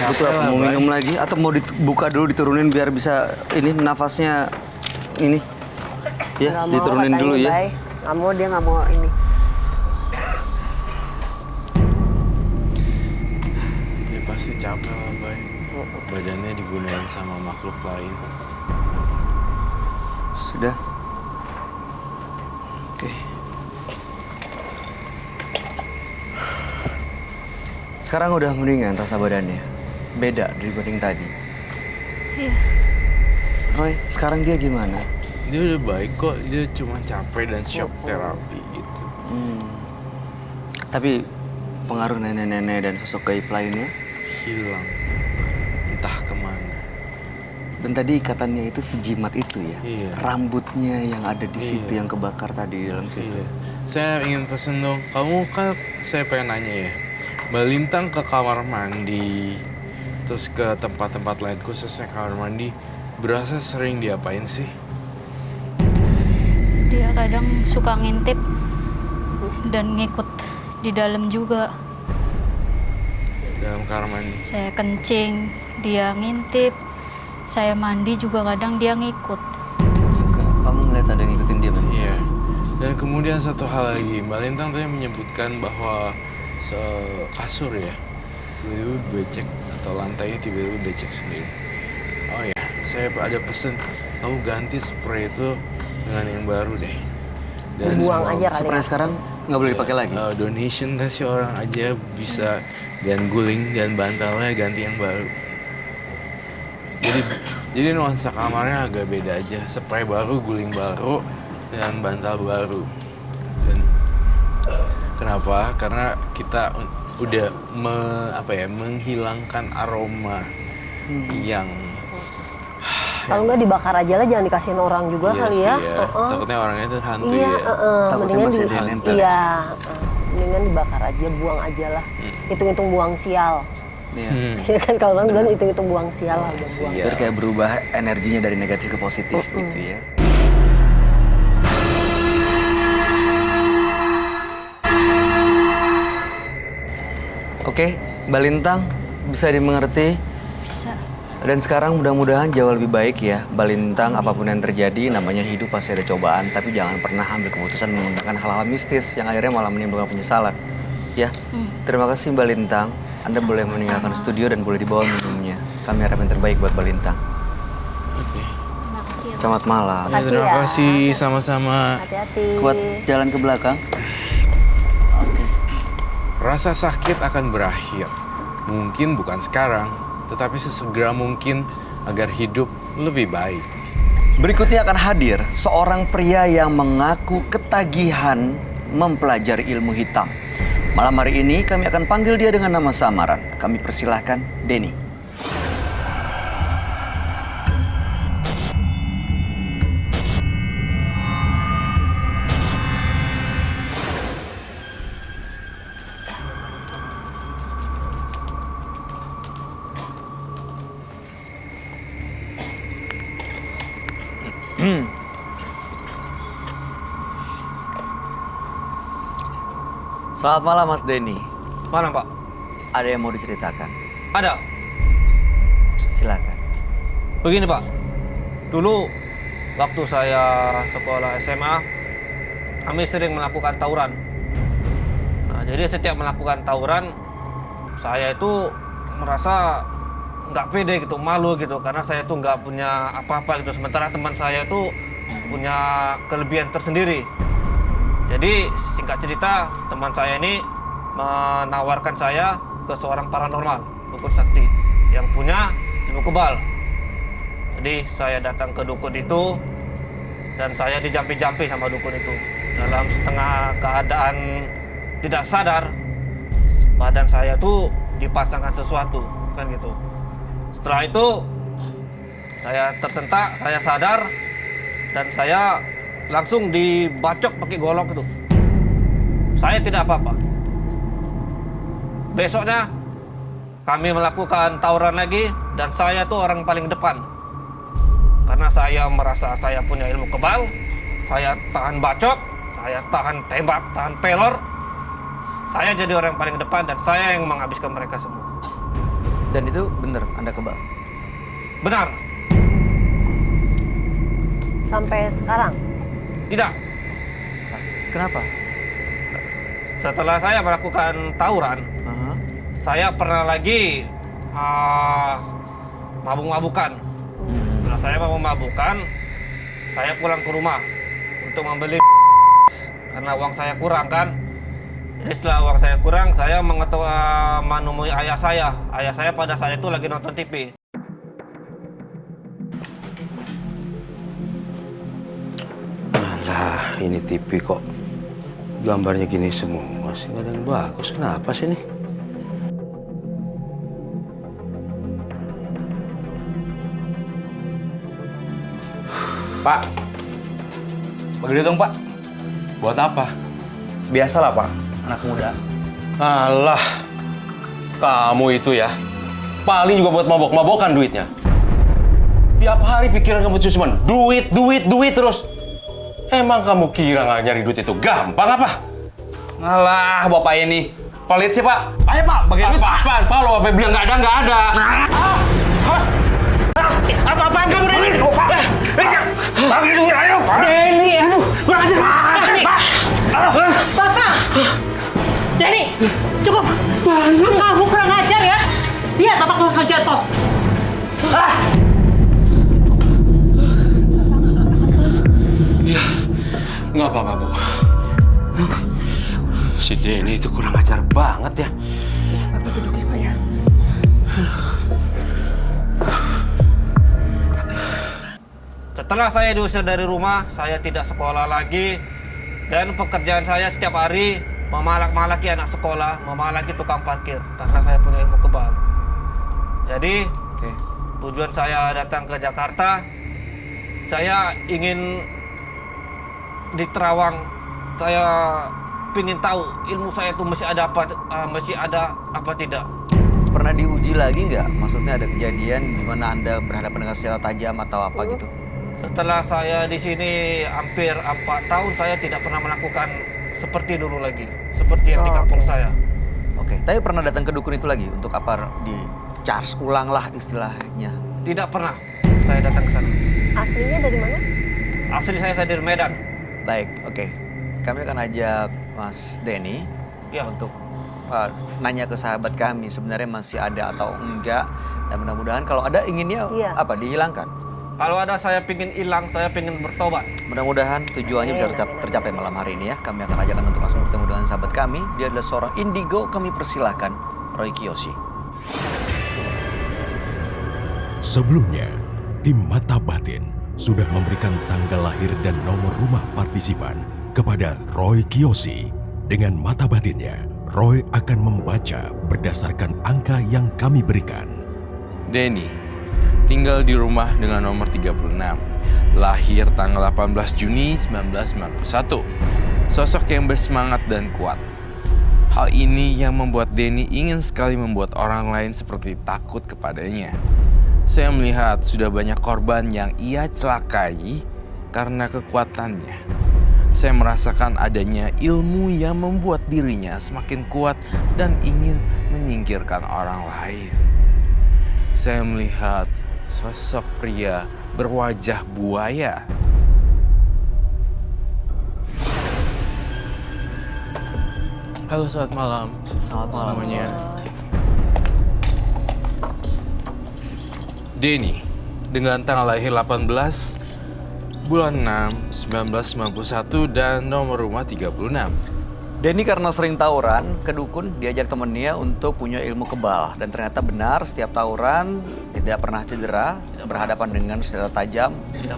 Butuh apa? Mau minum lagi atau mau dibuka dulu diturunin biar bisa ini nafasnya ini. Ya, Nggak mau diturunin katanya, dulu ya. Bay. Nggak mau, dia nggak mau ini. Dia pasti capek lah, Bay. Badannya digunain sama makhluk lain. Sudah. Oke. Sekarang udah mendingan rasa badannya. Beda dibanding tadi. Iya. Roy, sekarang dia gimana? Dia udah baik kok, dia cuma capek dan shock terapi gitu. Tapi pengaruh nenek-nenek dan sosok gaib lainnya. Hilang. Entah kemana. Dan tadi ikatannya itu sejimat itu ya. Iya. Rambutnya yang ada di situ Iya. yang kebakar tadi di dalam situ. Iya. Saya ingin pesen dong, kamu kan saya pengen nanya ya. Mbak Lintang ke kamar mandi, terus ke tempat-tempat lain khususnya kamar mandi, berasa sering diapain sih? Dia kadang suka ngintip dan ngikut di dalam juga. Dalam kamar mandi. Saya kencing, dia ngintip. Saya mandi juga kadang dia ngikut. Suka. Kamu ngeliat ada yang ngikutin dia, Mbak? Iya. Dan kemudian satu hal lagi, Mbak Lintang tadi menyebutkan bahwa kasur ya, tiba-tiba becek atau lantainya tiba-tiba becek sendiri. Oh ya, saya ada pesen, kamu ganti spray itu dengan yang baru deh. Dibuang semua- aja kali Spray ya. sekarang nggak boleh dipakai lagi. Donation kasih orang aja bisa, dan guling dan bantalnya ganti yang baru. Jadi nuansa kamarnya agak beda aja. Spray baru, guling baru, dan bantal baru. Dan kenapa? Karena kita udah menghilangkan aroma yang Kalau nggak dibakar aja lah, jangan dikasihin orang juga iya kali sih ya. Takutnya orangnya itu hantu Iya, ya. Takutnya mendingan masih ada yang nempel. iya, mendingan dibakar aja, buang aja lah. Hitung-hitung buang sial. Iya. Ya kan kalau orang bilang hitung-hitung buang sial lah, udah buang. Iya. Biar kayak berubah energinya dari negatif ke positif gitu ya. Oke, Mbak Lintang bisa dimengerti. Bisa. Dan sekarang mudah-mudahan jauh lebih baik ya, Mbak Lintang. Apapun yang terjadi, namanya hidup pasti ada cobaan. Tapi jangan pernah ambil keputusan menggunakan hal-hal mistis yang akhirnya malah menimbulkan penyesalan. Ya, terima kasih Mbak Lintang. Anda boleh meninggalkan studio dan boleh dibawa minumnya. Kami harap yang terbaik buat Balintang. Oke. Terima kasih ya, Mas. Selamat malam. Makasih Terima ya. kasih sama-sama. Hati-hati. Kuat jalan ke belakang. Oke. Rasa sakit akan berakhir. Mungkin bukan sekarang, tetapi sesegera mungkin agar hidup lebih baik. Berikutnya akan hadir seorang pria yang mengaku ketagihan mempelajari ilmu hitam. Malam hari ini kami akan panggil dia dengan nama samaran. Kami persilahkan Denny. Selamat malam Mas Denny. Mana Pak? Ada yang mau diceritakan? Ada. Silakan. Begini Pak, dulu waktu saya sekolah SMA, kami sering melakukan tawuran. Nah, jadi setiap melakukan tawuran, saya itu merasa nggak pede gitu, malu gitu, karena saya itu nggak punya apa-apa gitu. Sementara teman saya itu punya kelebihan tersendiri. Jadi singkat cerita, teman saya ini menawarkan saya ke seorang paranormal, dukun sakti, yang punya ilmu kebal. Jadi saya datang ke dukun itu, dan saya dijampi-jampi sama dukun itu. Dalam setengah keadaan tidak sadar, badan saya tuh dipasangkan sesuatu, kan gitu. Setelah itu, saya tersentak, saya sadar, dan saya langsung dibacok pakai golok itu. Saya tidak apa-apa. Besoknya kami melakukan tawuran lagi dan saya tuh orang paling depan. Karena saya merasa saya punya ilmu kebal, saya tahan bacok, saya tahan tembak, tahan pelor. Saya jadi orang paling depan dan saya yang menghabiskan mereka semua. Dan itu benar Anda kebal? Benar? Sampai sekarang? Tidak. Kenapa? Setelah saya melakukan tawuran, saya pernah lagi mabuk-mabukan. Setelah saya mabuk-mabukan, saya pulang ke rumah untuk membeli karena uang saya kurang kan. Jadi setelah uang saya kurang, saya menemui ayah saya. Ayah saya pada saat itu lagi nonton TV. Alah, ini TV kok gambarnya gini semua, masih nggak ada yang bagus. Kenapa sih nih? Pak, bagi duit dong Pak. Buat apa? Biasalah Pak, anak muda. Alah, kamu itu ya, paling juga buat mabok-mabokan duitnya. Tiap hari pikiran kamu cuma duit, duit, duit terus. Emang kamu kira nggak nyari duit itu gampang apa? Ngalah Bapak ini. Pelit sih Pak. Ayo Pak, bagi duit Pak. Apaan? Pak, lo apa bilang nggak ada, nggak ada. Apa-apaan kamu Denny? Bagi duit, ayo. Denny, aduh. Kurang ajar. Denny. Bapak! Denny, cukup! Kamu kurang ajar ya! Lihat Bapak mau jatuh. Iya, nggak apa-apa Bu. Si Denny itu kurang ajar banget ya. Bapak duduk ya Pak ya. Setelah saya diusir dari rumah, saya tidak sekolah lagi. Dan pekerjaan saya setiap hari memalak-malaki anak sekolah, memalaki tukang parkir. Karena saya punya ilmu kebal. Jadi, tujuan saya datang ke Jakarta, saya ingin di Terawang, saya ingin tahu ilmu saya itu masih ada apa tidak. Pernah diuji lagi nggak? Maksudnya ada kejadian di mana Anda berhadapan dengan senjata tajam atau apa gitu? Setelah saya di sini hampir 4 tahun, saya tidak pernah melakukan seperti dulu lagi, seperti yang di kampung saya. Oke, tapi pernah datang ke dukun itu lagi untuk apa? Di charge ulang lah istilahnya. Tidak pernah saya datang ke sana. Aslinya dari mana? Asli saya dari Medan. Baik, oke. Kami akan ajak Mas Denny Ya. untuk nanya ke sahabat kami sebenarnya masih ada atau enggak. Dan mudah-mudahan kalau ada inginnya Iya. dihilangkan. Kalau ada saya pingin hilang, saya pingin bertobat. Mudah-mudahan tujuannya bisa tercapai malam hari ini ya. Kami akan ajakkan untuk langsung bertemu dengan sahabat kami. Dia adalah seorang indigo. Kami persilahkan Roy Kiyoshi. Sebelumnya, tim Mata Batin sudah memberikan tanggal lahir dan nomor rumah partisipan kepada Roy Kiyoshi. Dengan mata batinnya, Roy akan membaca berdasarkan angka yang kami berikan. Denny, tinggal di rumah dengan nomor 36. Lahir tanggal 18 Juni 1991. Sosok yang bersemangat dan kuat. Hal ini yang membuat Denny ingin sekali membuat orang lain seperti takut kepadanya. Saya melihat sudah banyak korban yang ia celakai karena kekuatannya. Saya merasakan adanya ilmu yang membuat dirinya semakin kuat dan ingin menyingkirkan orang lain. Saya melihat sosok pria berwajah buaya. Halo, selamat malam. Selamat malam. Semuanya. Denny, dengan tanggal lahir 18 bulan 6 1991 dan nomor rumah 36. Denny karena sering tawuran ke dukun, diajak temennya untuk punya ilmu kebal. Dan ternyata benar, setiap tawuran tidak pernah cedera, berhadapan dengan senjata tajam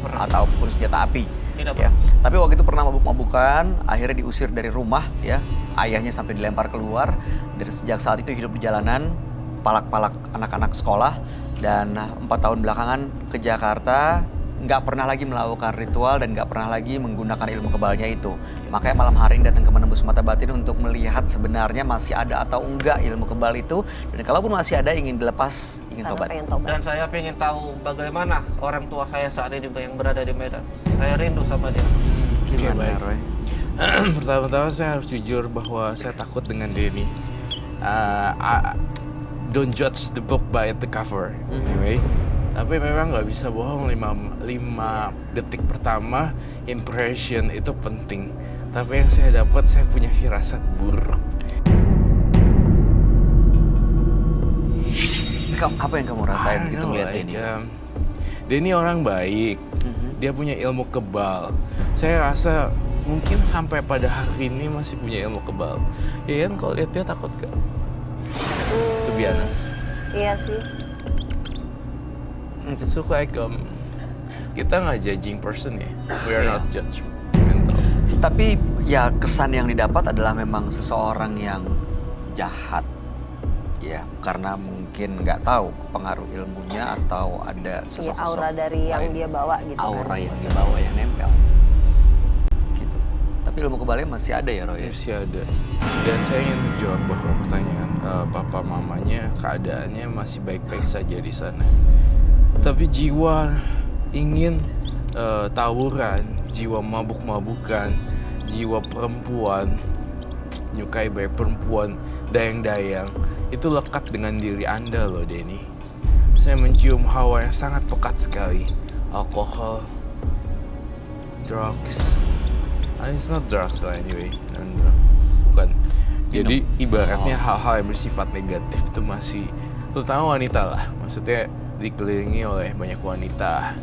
ataupun senjata api. Ya. Tapi waktu itu pernah mabuk-mabukan, akhirnya diusir dari rumah ya. Ayahnya sampai dilempar keluar. Dari sejak saat itu hidup di jalanan, palak-palak anak-anak sekolah. Dan 4 tahun belakangan ke Jakarta, nggak pernah lagi melakukan ritual dan nggak pernah lagi menggunakan ilmu kebalnya itu. Makanya malam hari ini datang ke Menembus Mata Batin untuk melihat sebenarnya masih ada atau enggak ilmu kebal itu. Dan kalaupun masih ada, ingin dilepas, ingin Karena tobat. pengen tobat. Dan saya pengen tahu bagaimana orang tua saya saat ini yang berada di Medan. Saya rindu sama dia. Gimana, Roy? Pertama-tama saya harus jujur bahwa saya takut dengan Denny. Don't judge the book by the cover, anyway. Tapi memang nggak bisa bohong, 5 detik pertama impression itu penting. Tapi yang saya dapat, saya punya firasat buruk. Apa yang kamu rasain begitu melihat Denny? Denny orang baik, dia punya ilmu kebal. Saya rasa mungkin sampai pada hari ini masih punya ilmu kebal. Ya kan, kalau lihat dia takut gak? To be honest. Iya sih. It's so like kita nggak judging person ya, we are not judgmental. Tapi ya kesan yang didapat adalah memang seseorang yang jahat. Ya, karena mungkin nggak tahu pengaruh ilmunya atau ada Iya, sosok-sosok aura dari yang lain. dia bawa gitu Aura kan. yang dia bawa yang nempel. Gitu. Tapi ilmu kebalnya masih ada ya, Roy? Masih ada. Dan saya ingin menjawab bahwa pertanyaan papa mamanya keadaannya masih baik-baik saja di sana. Tapi jiwa ingin tawuran, jiwa mabuk-mabukan, jiwa perempuan, nyukai baik perempuan, dayang-dayang, itu lekat dengan diri Anda loh, Denny. Saya mencium hawa yang sangat pekat sekali. Alkohol, drugs. It's not drugs lah anyway. Bukan. Jadi ibaratnya hal-hal yang bersifat negatif tuh masih, terutama wanita lah. Maksudnya dikelilingi oleh banyak wanita.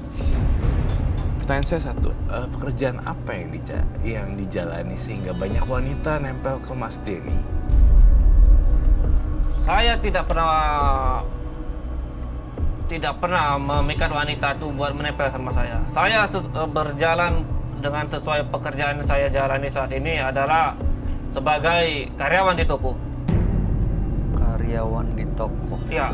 Pertanyaan saya satu, pekerjaan apa yang dijalani sehingga banyak wanita nempel ke Mas Denny? Saya tidak pernah memikat wanita itu buat menempel sama saya. Saya berjalan dengan sesuai pekerjaan yang saya jalani saat ini adalah sebagai karyawan di toko. Karyawan di toko. Ya,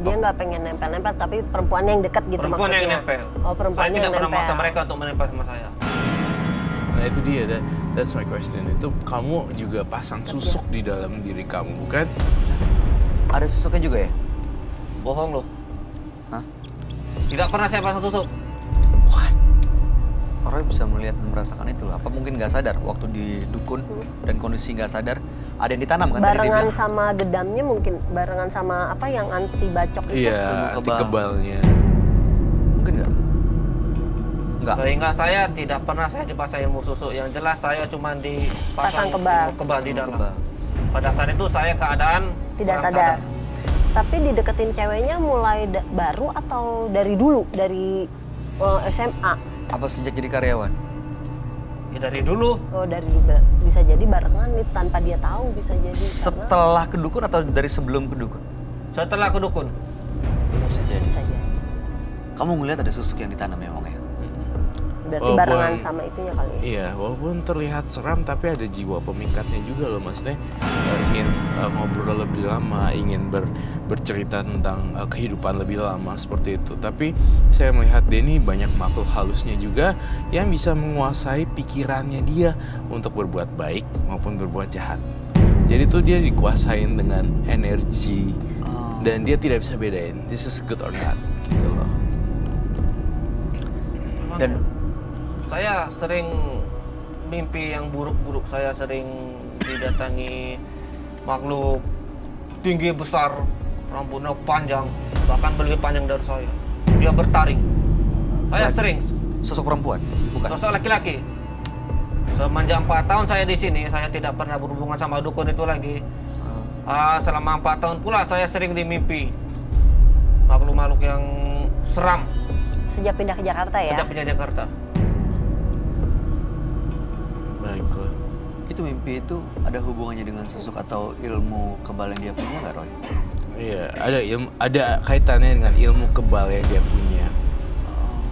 Dia nggak pengen nempel-nempel, tapi perempuan yang dekat gitu perempuan maksudnya. yang nempel. Oh, perempuan Saya yang tidak pernah nempel. memaksa mereka untuk menempel sama saya. Nah itu dia, that's my question. Itu kamu juga pasang susuk di dalam diri kamu, bukan? Ada susuknya juga ya? Bohong loh. Hah? Tidak pernah saya pasang tusuk. Roy bisa melihat dan merasakan itu loh. Apa mungkin nggak sadar waktu di dukun dan kondisi nggak sadar ada yang ditanam kan? tadi dia Barengan bilang? sama gedamnya mungkin, barengan sama apa yang anti bacok itu. Iya, Ilmu anti kebal. kebalnya. Mungkin nggak? Nggak. Sehingga saya tidak pernah saya dipasang ilmu susuk. Yang jelas saya cuma Pasang dipasang kebal. ilmu kebal di dalam. Kebal. Pada saat itu saya keadaan Tidak kurang sadar. Tapi dideketin ceweknya mulai baru atau dari dulu, dari SMA? Apa sejak jadi karyawan? Ya dari dulu. Oh dari dulu, bisa jadi barengan nih tanpa dia tahu, bisa jadi. Setelah ke dukun atau dari sebelum ke dukun? Setelah ke dukun. Bisa jadi. Bisa jadi. Kamu ngelihat ada susuk yang ditanam memang ya? Berarti Walaupun- barengan sama itunya kali ya? Iya, walaupun terlihat seram tapi ada jiwa pemikatnya juga loh, maksudnya ingin ngobrol lebih lama, ingin bercerita tentang kehidupan lebih lama seperti itu. Tapi saya melihat Denny banyak makhluk halusnya juga yang bisa menguasai pikirannya dia untuk berbuat baik maupun berbuat jahat. Jadi tuh dia dikuasain dengan energi dan dia tidak bisa bedain this is good or not gitu loh. Dan Saya sering mimpi yang buruk-buruk. Saya sering didatangi makhluk tinggi besar, rambutnya panjang, bahkan lebih panjang dari saya. Dia bertaring. Saya sering. sosok perempuan? Bukan? Sosok laki-laki. Semenjak 4 tahun saya di sini, saya tidak pernah berhubungan sama dukun itu lagi. Selama 4 tahun pula saya sering dimimpi makhluk-makhluk yang seram. Sejak pindah ke Jakarta ya? Sejak pindah Jakarta. Baiklah. Itu mimpi itu ada hubungannya dengan sosok atau ilmu kebal yang dia punya nggak, Roy? Iya, ada kaitannya dengan ilmu kebal yang dia punya.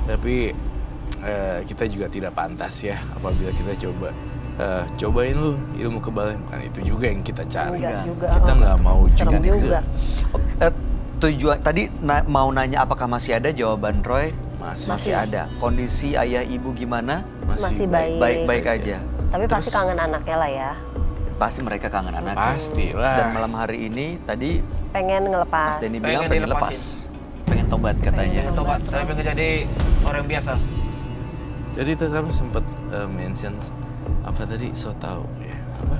Tapi kita juga tidak pantas ya apabila kita cobain lu ilmu kebal, bukan itu juga yang kita cari. Enggak juga. Kita nggak mau Serem juga. juga. Tujuan tadi mau nanya apakah masih ada, jawaban Roy masih ada. Kondisi ayah ibu gimana? Masih baik. Baik-baik aja. Tapi pasti kangen anaknya lah ya. Pasti mereka kangen anak. Pastilah. Dan malam hari ini tadi Pengen ngelepas. Mas Denny Pengen bilang pengen lepas. dilepasin. Pengen tobat katanya. Pengen tobat, saya pengen jadi orang biasa. Jadi itu kamu sempat mention apa tadi, so tau ya apa?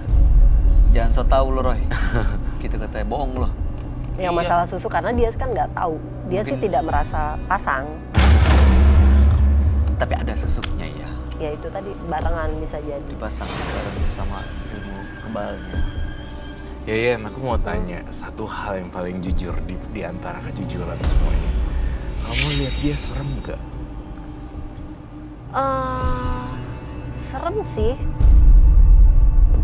Jangan so tau lo, Roy. Gitu katanya, bohong lo. Yang masalah susu karena dia kan nggak tahu. Dia sih tidak merasa pasang. Tapi ada sesuknya ya. Ya itu tadi barengan bisa jadi. Dipasang bareng sama ilmu kebalnya. Ya, aku mau tanya satu hal yang paling jujur di antara kejujuran semuanya. Kamu lihat dia serem gak? Serem sih.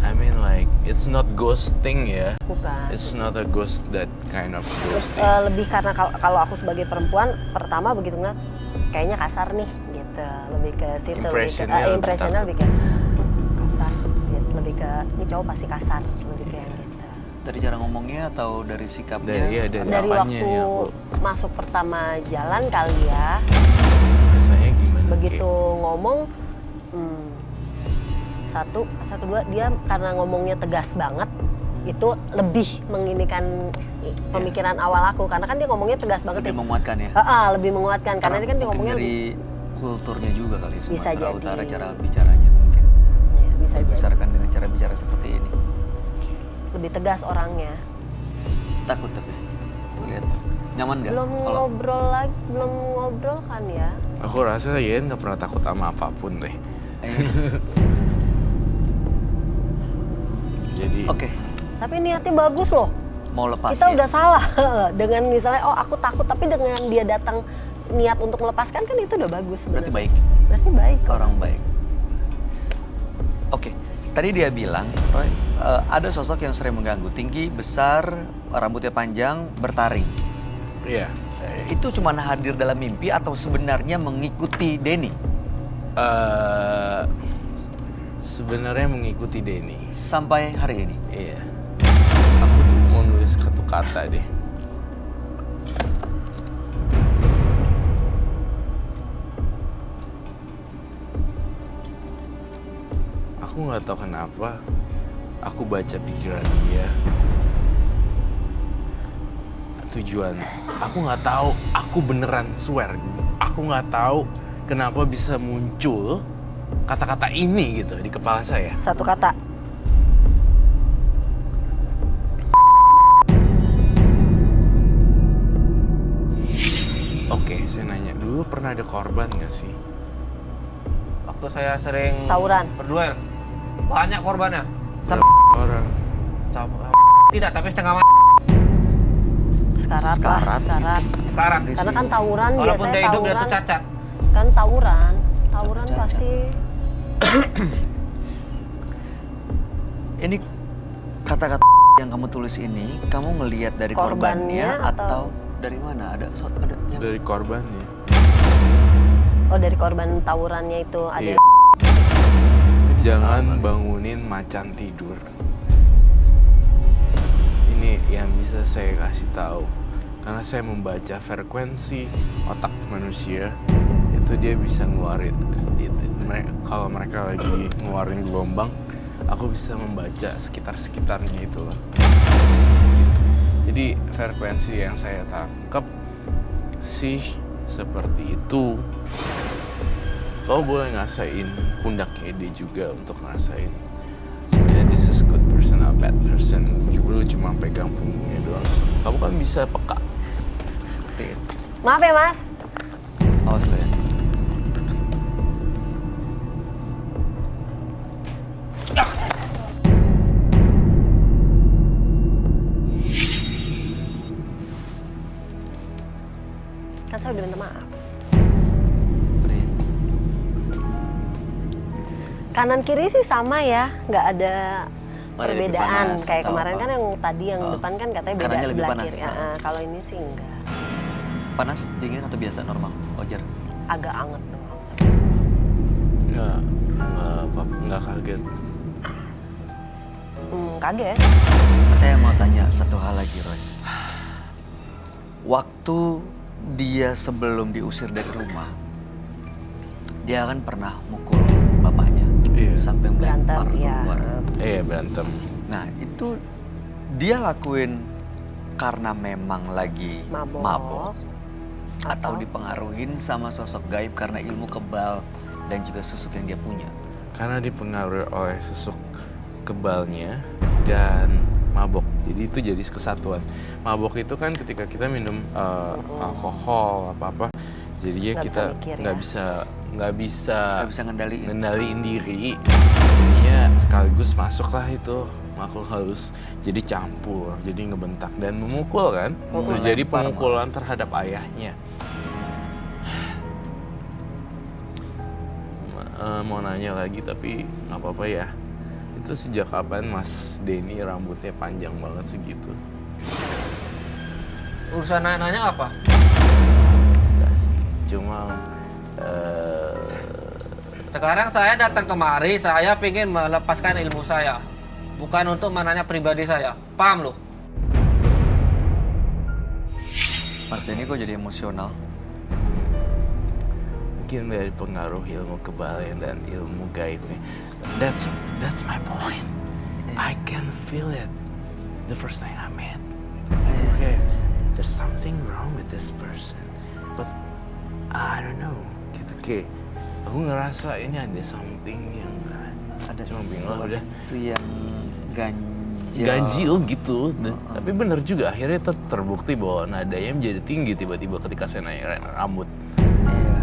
I mean like it's not ghosting ya. Bukan. It's not a ghost that kind of ghosting. Lebih karena kalau aku sebagai perempuan pertama begitu ngeliat kayaknya kasar nih gitu, lebih ke situ, Impressionnya impressionnya lebih ke kasar gitu. Lebih ke ini cowok pasti kasar, lebih kayak gitu. Dari cara ngomongnya atau dari sikapnya? Dari Dari apanya waktu ya, aku masuk pertama jalan kali ya, biasanya gimana? begitu ngomong satu, pasal kedua dia karena ngomongnya tegas banget itu lebih menginikan pemikiran awal aku, karena kan dia ngomongnya tegas banget. Lebih menguatkan ya? Lebih menguatkan karena dia kan dia mungkin ngomongnya dari kulturnya juga kali, Bisa Sumatera jadi. Utara cara bicaranya mungkin. ya, bisa jadi Dibesarkan dengan cara bicara seperti ini. lebih tegas orangnya. Takut tapi lihat nyaman nggak? Belum ngobrol kan ya. Aku rasa Yen nggak pernah takut sama apapun deh. Jadi Oke, Tapi niatnya bagus loh. mau lepas Kita ya? udah salah dengan misalnya aku takut, tapi dengan dia datang niat untuk melepaskan kan itu udah bagus. Berarti sebenarnya. baik. Berarti baik kok. Orang baik. Oke, tadi dia bilang, Roy, ada sosok yang sering mengganggu, tinggi, besar, rambutnya panjang, bertaring. iya. Itu cuma hadir dalam mimpi atau sebenarnya mengikuti Denny Sebenarnya mengikuti Denny. sampai hari ini? Iya. Aku tuh mau nulis satu kata deh. Aku nggak tahu kenapa aku baca pikiran dia. Tujuan aku nggak tahu. Aku beneran swear. Aku nggak tahu kenapa bisa muncul kata-kata ini gitu di kepala saya. Satu kata. Oke, saya nanya dulu, pernah ada korban nggak sih? Waktu saya sering Tawuran. berduel, banyak korbannya. Berapa orang? Tidak, tapi setengah Sekarat lah, sekarat. sekarat. Karena kan tawuran Walaupun biasanya dia hidup dia tawuran. tuh cacat. Kan tawuran Cacat. pasti. Ini kata-kata yang kamu tulis ini, kamu ngelihat dari Korbannya korbannya atau atau- dari mana? Ada yang Dari korbannya. Oh, dari korban tawurannya itu ada. Iya. Jangan bangunin macan tidur. Ini yang bisa saya kasih tahu. Karena saya membaca frekuensi otak manusia, itu dia bisa ngeluarin. Kalau mereka lagi ngeluarin gelombang, aku bisa membaca sekitar-sekitarnya itu loh. Gitu. Jadi frekuensi yang saya tangkap sih seperti itu. Lo boleh ngasain pundaknya dia juga untuk ngerasain sebenarnya this is good person or bad person. Lu cuma pegang punggungnya doang. Kamu kan bisa peka. Seperti itu. Maaf ya, Mas. awas lo ya. Kan saya udah minta maaf. Kanan kiri sih sama ya, nggak ada Nggak ada lebih perbedaan. panas Kayak atau kemarin apa? kan yang tadi yang Oh. depan kan katanya beda Kanannya lebih sebelah panas, kiri. oh. Kalau ini sih enggak, Panas, dingin atau biasa normal? Wajar. agak anget doang. Nggak kaget. Kaget. Saya mau tanya satu hal lagi, Roy. Waktu dia sebelum diusir dari rumah, dia kan pernah mukul bapaknya. Iya. Sampai melempar Berantem, iya. keluar. Iya berantem. Nah, itu dia lakuin karena memang lagi Mabok. atau dipengaruhin sama sosok gaib karena ilmu kebal dan juga susuk yang dia punya. Karena dipengaruhi oleh susuk kebalnya dan mabok. Jadi itu jadi kesatuan. Mabok itu kan ketika kita minum alkohol apa-apa, jadinya Nggak kita bisa mikir, nggak ya. bisa Gak bisa ngendaliin. ngendaliin diri. Jadinya sekaligus masuklah itu makhluk halus jadi campur, jadi ngebentak dan memukul kan. Terjadi Melempar pemukulan terhadap ayahnya. Mau nanya lagi tapi nggak apa-apa ya. Itu sejak kapan Mas Denny rambutnya panjang banget segitu? Urusan nanya apa? Enggak sih, cuma Sekarang saya datang kemari, saya ingin melepaskan ilmu saya. Bukan untuk menanya pribadi saya. Paham lu? Mas Denny kok jadi emosional? mungkin dari pengaruh ilmu kebal dan ilmu gaibnya. That's my point. I can feel it the first time I met. Okay, there's something wrong with this person, but I don't know. Gitu, kayak aku ngerasa ini ada something yang Ada cuma bingung udah sesuatu yang ganjil. ganjil gitu. Tapi bener juga akhirnya terbukti bahwa nadanya menjadi tinggi tiba-tiba ketika saya naik rambut. Iya.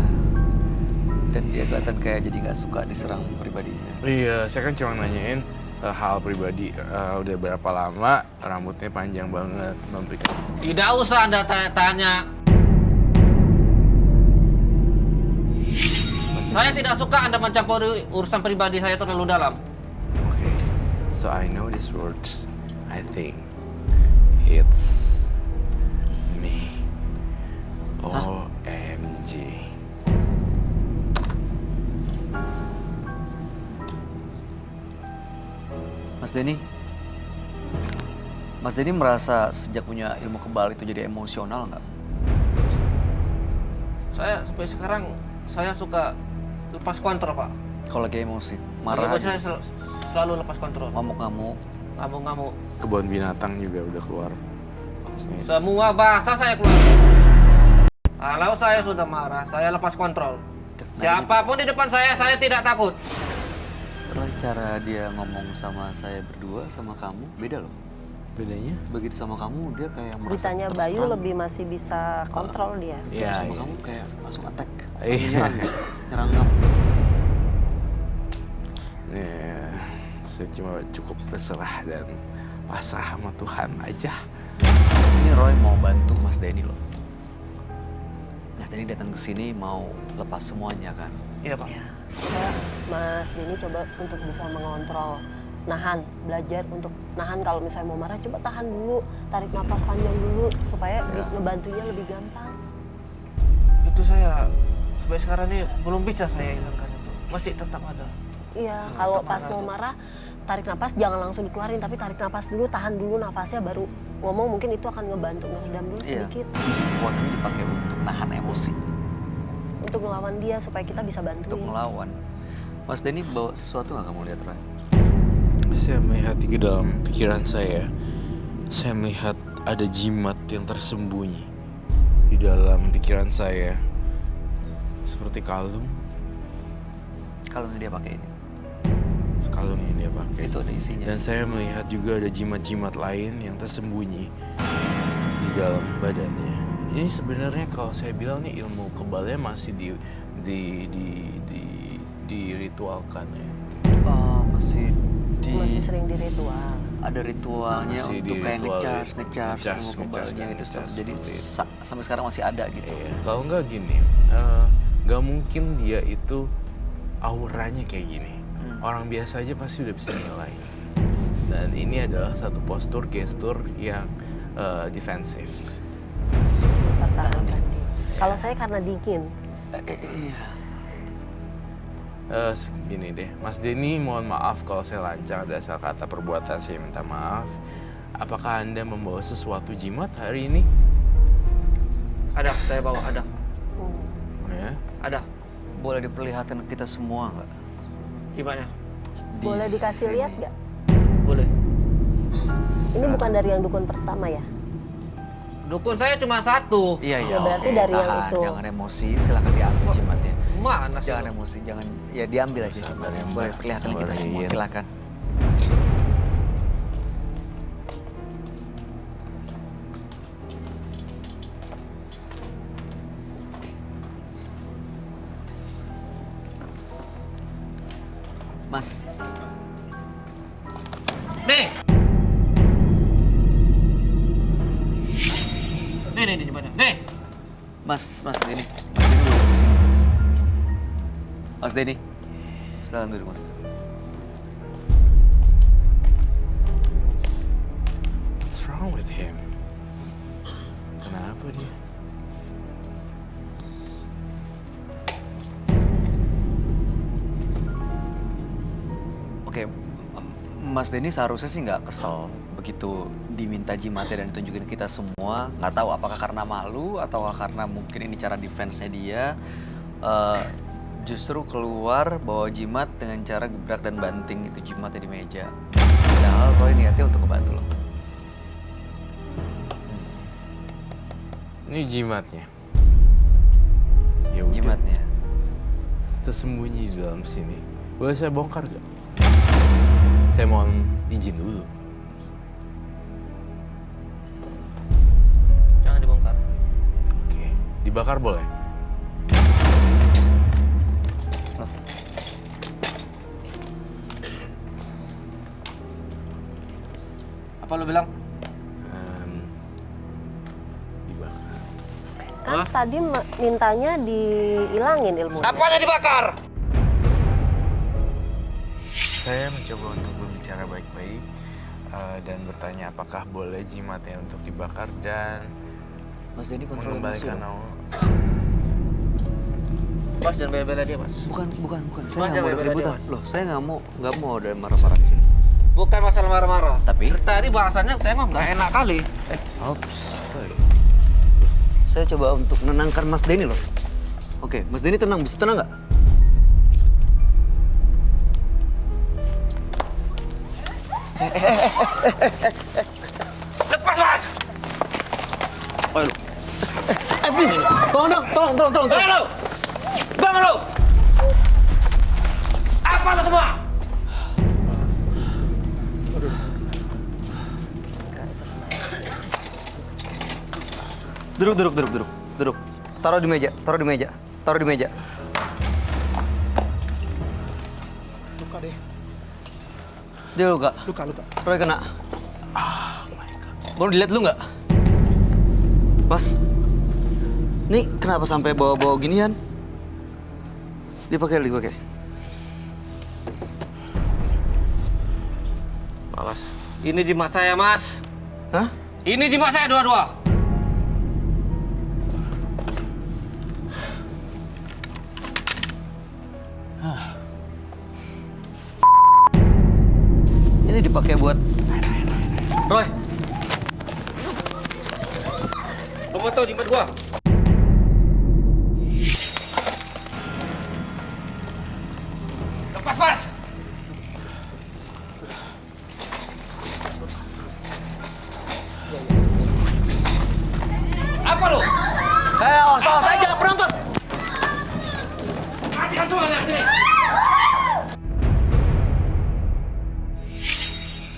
Dan dia kelihatan kayak jadi nggak suka diserang pribadinya. Iya, saya kan cuma nanyain hal pribadi. Udah berapa lama rambutnya panjang banget, memberikan. Tidak usah Anda tanya. Saya tidak suka Anda mencampuri urusan pribadi saya terlalu dalam. Okay, so I know these words. I think it's me. OMG. Mas Denny merasa sejak punya ilmu kebal itu jadi emosional nggak? Saya sampai sekarang saya suka lepas kontrol, Pak. Kalau lagi emosi, marah Emosi aja, saya selalu lepas kontrol. ngamuk-ngamuk. Ngamuk-ngamuk. Kebun binatang juga udah keluar. Semua bahasa saya keluar. Kalau saya sudah marah, saya lepas kontrol. Siapapun di depan saya tidak takut. Karena cara dia ngomong sama saya berdua, sama kamu, beda loh. Bedanya? Begitu sama kamu, dia kayak merasa Ditanya terserang. Bayu lebih masih bisa kontrol dia. Begitu Iya, sama iya. kamu kayak langsung attack. Iya. Nyerang, nyerang kamu. Ya, saya cuma cukup berserah dan pasrah sama Tuhan aja. Ini Roy mau bantu Mas Denny loh. Mas Denny datang ke sini mau lepas semuanya kan? Iya Pak. Ya, Mas Denny coba untuk bisa mengontrol, nahan, belajar untuk nahan. Kalau misalnya mau marah, coba tahan dulu, tarik napas panjang dulu supaya ngebantunya lebih gampang. Itu saya sampai sekarang ini belum bisa saya hilangkan itu. Masih tetap ada. Iya, kalau pas mau marah, tarik napas jangan langsung dikeluarin, tapi tarik napas dulu, tahan dulu nafasnya baru ngomong. Mungkin itu akan ngebantu ngeredam dulu sedikit. Justru kekuatannya dipakai untuk nahan emosi, Untuk ngelawan dia supaya kita bisa bantuin. untuk melawan. Mas Denny bawa sesuatu nggak kamu lihat Roy? Saya melihat di dalam pikiran saya melihat ada jimat yang tersembunyi di dalam pikiran saya, seperti kalung Kalau dia pakai ini, yang dia pakai. itu ada isinya. Dan saya melihat juga ada jimat-jimat lain yang tersembunyi di dalam badannya. Ini sebenarnya kalau saya bilang nih ilmu kebalnya masih diritualkan ya. Masih sering di ritual. ada ritualnya Masih untuk kayak diritual, ngecas ilmu kebalnya itu. Jadi sampai sekarang masih ada gitu. Iya. Kalau nggak gini, nggak mungkin dia itu auranya kayak gini. Orang biasa aja pasti udah bisa nilai. Dan ini adalah satu postur gestur yang defensif. Pertahankan diri. Kalau saya karena dingin. Gini deh, Mas Denny, mohon maaf kalau saya lancang ada salah kata perbuatan, saya minta maaf. Apakah Anda membawa sesuatu jimat hari ini? Ada, saya bawa ada. Ya. Ada. Boleh diperlihatkan kita semua nggak? Gimana? Boleh dikasih sini. lihat nggak? Boleh. Ini bukan dari yang dukun pertama ya? Dukun saya cuma satu. Iya. Ya, berarti dari yang tahan, itu. Jangan emosi, silakan diambil jimatnya. Mana sih? Jangan emosi, jangan ya diambil aja. Sabar ya, Mbak. Boleh perlihatkan Sabar kita ya, semua, Ian. silakan. Mas, Nih. Nih gimana? Nih. Mas Denny boleh ke sini, Mas. Mas Denny, silakan duduk, Mas. What's wrong with him? Kenapa dia? Oke, Mas Denny seharusnya sih nggak kesel begitu diminta jimatnya dan ditunjukin kita semua. Nggak tahu apakah karena malu atau karena mungkin ini cara defense-nya dia. Justru keluar bawa jimat dengan cara gebrak dan banting itu jimatnya di meja. Padahal Roy niatnya untuk ngebantu loh. Ini jimatnya. Ya udah. Jimatnya. Tersembunyi di dalam sini. Boleh saya bongkar gak? Saya mohon izin dulu. Jangan dibongkar. Oke. Dibakar boleh? Apa lu bilang? Dibakar. Kan tadi mintanya dihilangin ilmunya. Apanya dibakar? Saya mencoba untuk berbicara baik-baik dan bertanya apakah boleh jimatnya untuk dibakar dan Mas Denny kontrol emosi mengembalikan dong. awal. Mas jangan bela-bela dia, Mas. Bukan. Mas, Saya nggak jangan mau bela-bela dia, ribut. Mas. Loh, saya nggak mau ada marah-marah di sini. Bukan masalah marah-marah. Tapi? Tadi bahasanya tengok nggak enak kali. Saya coba untuk menenangkan Mas Denny loh. Oke, Mas Denny tenang, bisa tenang nggak? Lepas, Mas. Ayo. Tolong. Bangun lu. Bangun lu. Apa lu semua? Duduk. Taruh di meja. Luka deh. Dia luka. Luka. Roy kena. Baru dilihat lu nggak? Mas, ini kenapa sampai bawa-bawa ginian? Dipakai. Mas, ini jimat saya, Mas. Hah? Ini jimat saya dua-dua. Ini dipakai buat Roy. Lo mau tahu jimat gua? Lepas, Mas. Apa lo? Salah saja penonton. Matikan semua nanti.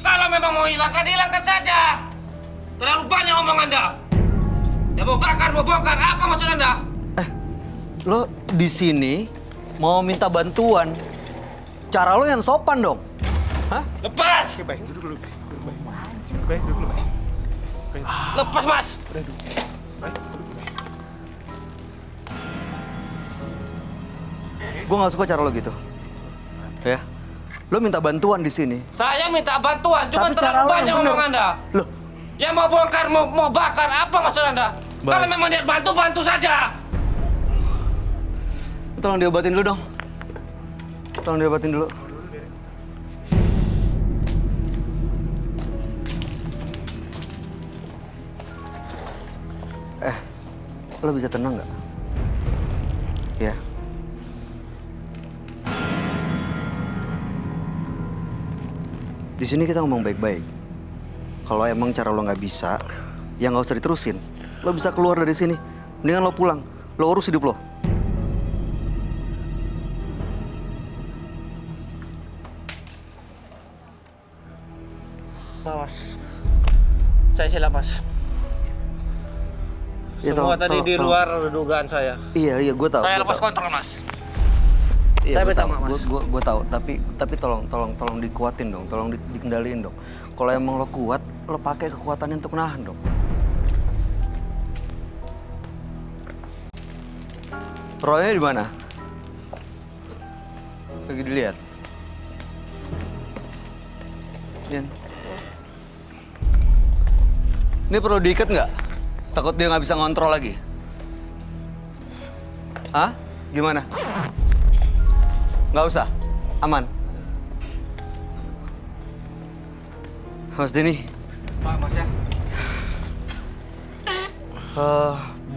Kalau memang mau hilangkan saja. Terlalu banyak omong Anda. Ya mau bongkar, apa maksud Anda? Lo di sini mau minta bantuan. Cara lo yang sopan dong. Hah? Lepas! Lepas, Mas! Gue nggak suka cara lo gitu. Ya, lo minta bantuan di sini. Saya minta bantuan, cuma Tapi cara terlalu lo banyak yang bener. omong Anda. Loh, Ya mau bongkar, mau bakar, apa maksud Anda? Kalau memang dia bantu saja. tolong diobatin dulu dong. Tolong diobatin dulu. Lo bisa tenang nggak? Ya. Di sini kita ngomong baik-baik. Kalau emang cara lo nggak bisa, ya nggak usah diterusin. Lo bisa keluar dari sini. Mendingan lo pulang. Lo urus hidup lo. Mas, saya silap, Mas. Ya, Semua tolong, tadi tolong, di tolong. luar dugaan saya. Iya, gue tahu. Saya gua lepas tahu. kontrol, Mas. Iya, Saya gue minta tahu. maaf, Mas. Gue tahu. Tapi tolong dikuatin dong. Tolong dikendaliin dong. Kalau emang lo kuat, lo pakai kekuatannya untuk nahan dong. Roynya di mana? Lagi dilihat. Dian. Ini perlu diikat nggak? Takut dia nggak bisa ngontrol lagi. Hah? Gimana? Nggak usah. Aman. Mas Denny. Pak, Mas ya.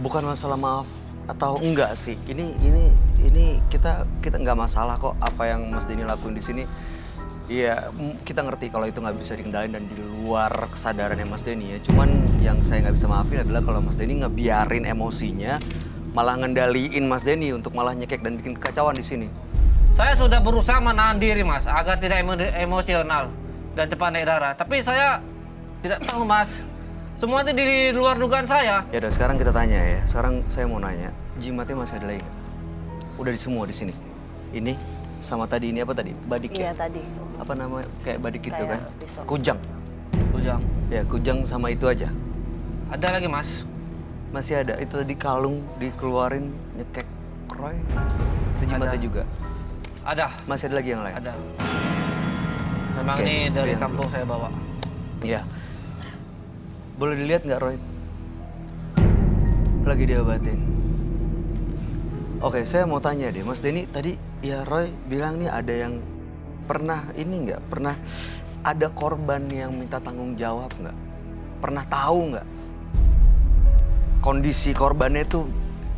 Bukan masalah maaf atau enggak sih. Ini kita nggak masalah kok apa yang Mas Denny lakuin di sini. Iya, kita ngerti kalau itu nggak bisa dikendalin dan di luar kesadarannya Mas Denny ya. Cuman yang saya nggak bisa maafin adalah kalau Mas Denny ngebiarin emosinya, malah ngendaliin Mas Denny untuk malah nyekek dan bikin kekacauan di sini. Saya sudah berusaha menahan diri, Mas, agar tidak emosional dan cepat naik darah. Tapi saya tidak tahu, Mas. Semua itu di luar dugaan saya. Ya udah, sekarang kita tanya ya. Sekarang saya mau nanya, jimatnya masih ada lagi nggak? Udah di semua di sini. Ini sama tadi ini apa tadi? Badik Iya ya? tadi. Apa nama kayak badik gitu Kayak kan? pisau. Kujang. Ujang. Ya, kujang sama itu aja. Ada lagi, Mas. Masih ada. Itu tadi kalung dikeluarin nyekek Roy. Itu jimatnya Ada. juga. Ada. Masih ada lagi yang lain? Ada. Memang Oke, ini dari itu yang kampung dulu. saya bawa. Iya. Boleh dilihat nggak Roy? Lagi diobatin. Oke, saya mau tanya deh, Mas Denny tadi ya Roy bilang nih ada yang pernah ini nggak? Pernah ada korban yang minta tanggung jawab nggak? Pernah tahu nggak? Kondisi korbannya tuh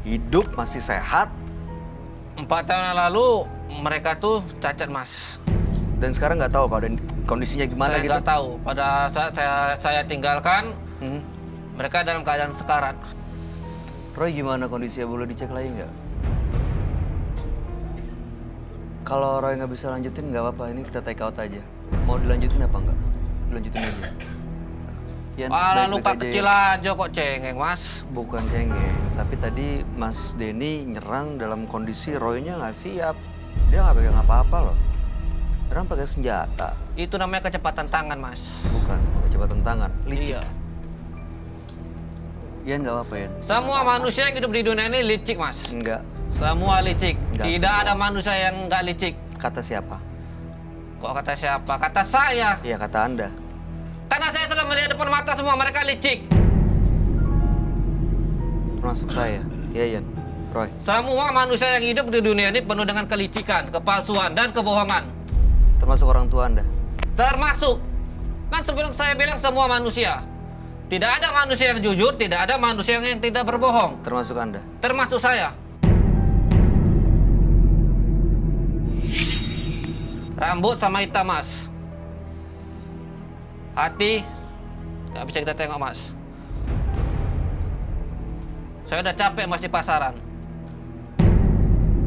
hidup, masih sehat, 4 tahun yang lalu mereka tuh cacat, Mas. dan sekarang nggak tahu kondisinya gimana Saya gitu? nggak tahu. Pada saat saya tinggalkan, Hmm. mereka dalam keadaan sekarat. Roy gimana kondisinya? Boleh dicek lagi nggak? Kalau Roy nggak bisa lanjutin nggak apa-apa, ini kita take out aja. Mau dilanjutin apa nggak? Dilanjutin aja. Yan, Alah, baik-baik luka aja kecil ya. aja kok cengeng, Mas. Bukan cengeng, tapi tadi Mas Denny nyerang dalam kondisi Roy-nya nggak siap. Dia nggak pegang apa-apa loh. Nyerang pakai senjata. Itu namanya kecepatan tangan, Mas. Bukan kecepatan tangan, licik. Iya. Ian nggak apa-apa ya? Semua manusia yang hidup di dunia ini licik, Mas. Enggak. Semua licik. Enggak Tidak semua. ada manusia yang nggak licik. Kata siapa? Kok kata siapa? Kata saya. Iya, kata Anda. Karena saya telah melihat depan mata semua mereka licik. Termasuk saya. Iya, Ian. Roy. Semua manusia yang hidup di dunia ini penuh dengan kelicikan, kepalsuan, dan kebohongan. Termasuk orang tua Anda. Termasuk. Kan sebelum saya bilang semua manusia. Tidak ada manusia yang jujur, tidak ada manusia yang tidak berbohong. Termasuk Anda. Termasuk saya. Rambut sama hitam, Mas. Hati nggak bisa kita tengok, Mas. Saya udah capek, Mas, di pasaran.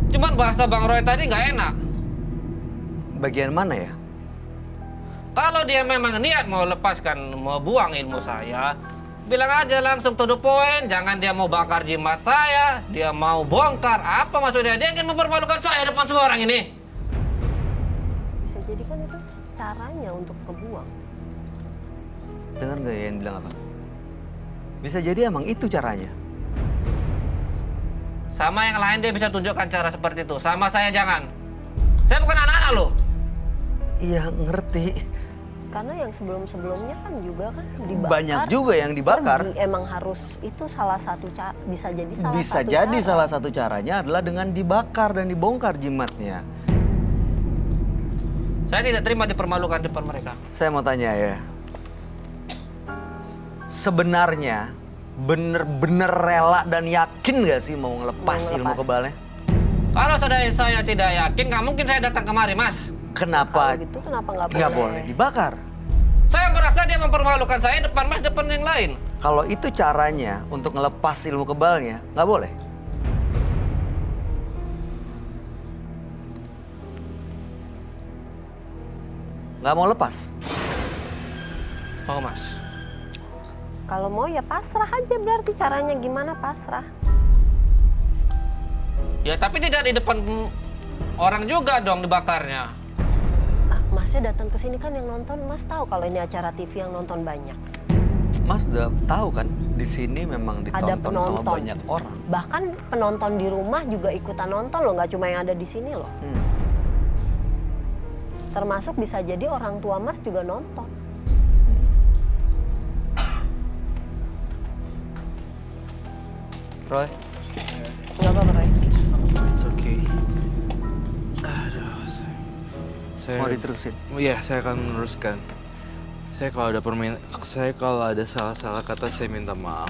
Cuman bahasa Bang Roy tadi nggak enak. Bagian mana ya? Kalau dia memang niat mau lepaskan, mau buang ilmu saya, bilang aja langsung to the point. Jangan dia mau bakar jimat saya, dia mau bongkar. Apa maksudnya? Dia ingin mempermalukan saya depan semua orang ini. Bisa jadi kan itu caranya untuk kebuang. Dengar nggak Ian bilang apa? Bisa jadi emang itu caranya. Sama yang lain dia bisa tunjukkan cara seperti itu. Sama saya jangan. Saya bukan anak-anak loh. Iya, ngerti. Karena yang sebelum-sebelumnya kan juga kan dibakar. Banyak juga yang dibakar. Emang harus itu salah satu cara, bisa jadi salah Bisa satu jadi cara. salah satu caranya adalah dengan dibakar dan dibongkar jimatnya. Saya tidak terima dipermalukan depan mereka. Saya mau tanya ya. Sebenarnya bener-bener rela dan yakin gak sih mau ngelepas Mau ilmu ngelepas. kebalnya? Kalau saya tidak yakin, nggak mungkin saya datang kemari, Mas. Kenapa Kalau gitu kenapa nggak boleh? nggak boleh dibakar? Saya merasa dia mempermalukan saya depan Mas, depan yang lain. Kalau itu caranya untuk ngelepas ilmu kebalnya, nggak boleh. Nggak mau lepas. Oh, Mas. Kalau mau ya pasrah aja, berarti caranya gimana pasrah? Ya, tapi tidak di depan orang juga dong dibakarnya. Nah, Masnya datang ke sini kan yang nonton, Mas tahu kalau ini acara TV yang nonton banyak. Mas udah tahu kan, di sini memang Ada ditonton sama penonton. banyak orang. Bahkan penonton di rumah juga ikutan nonton loh, nggak cuma yang ada di sini loh. Termasuk bisa jadi orang tua Mas juga nonton. Roy, Nggak apa-apa, Roy. It's okay. Aduh, saya mau diterusin? Iya, saya akan meneruskan. Saya kalau ada salah-salah kata saya minta maaf.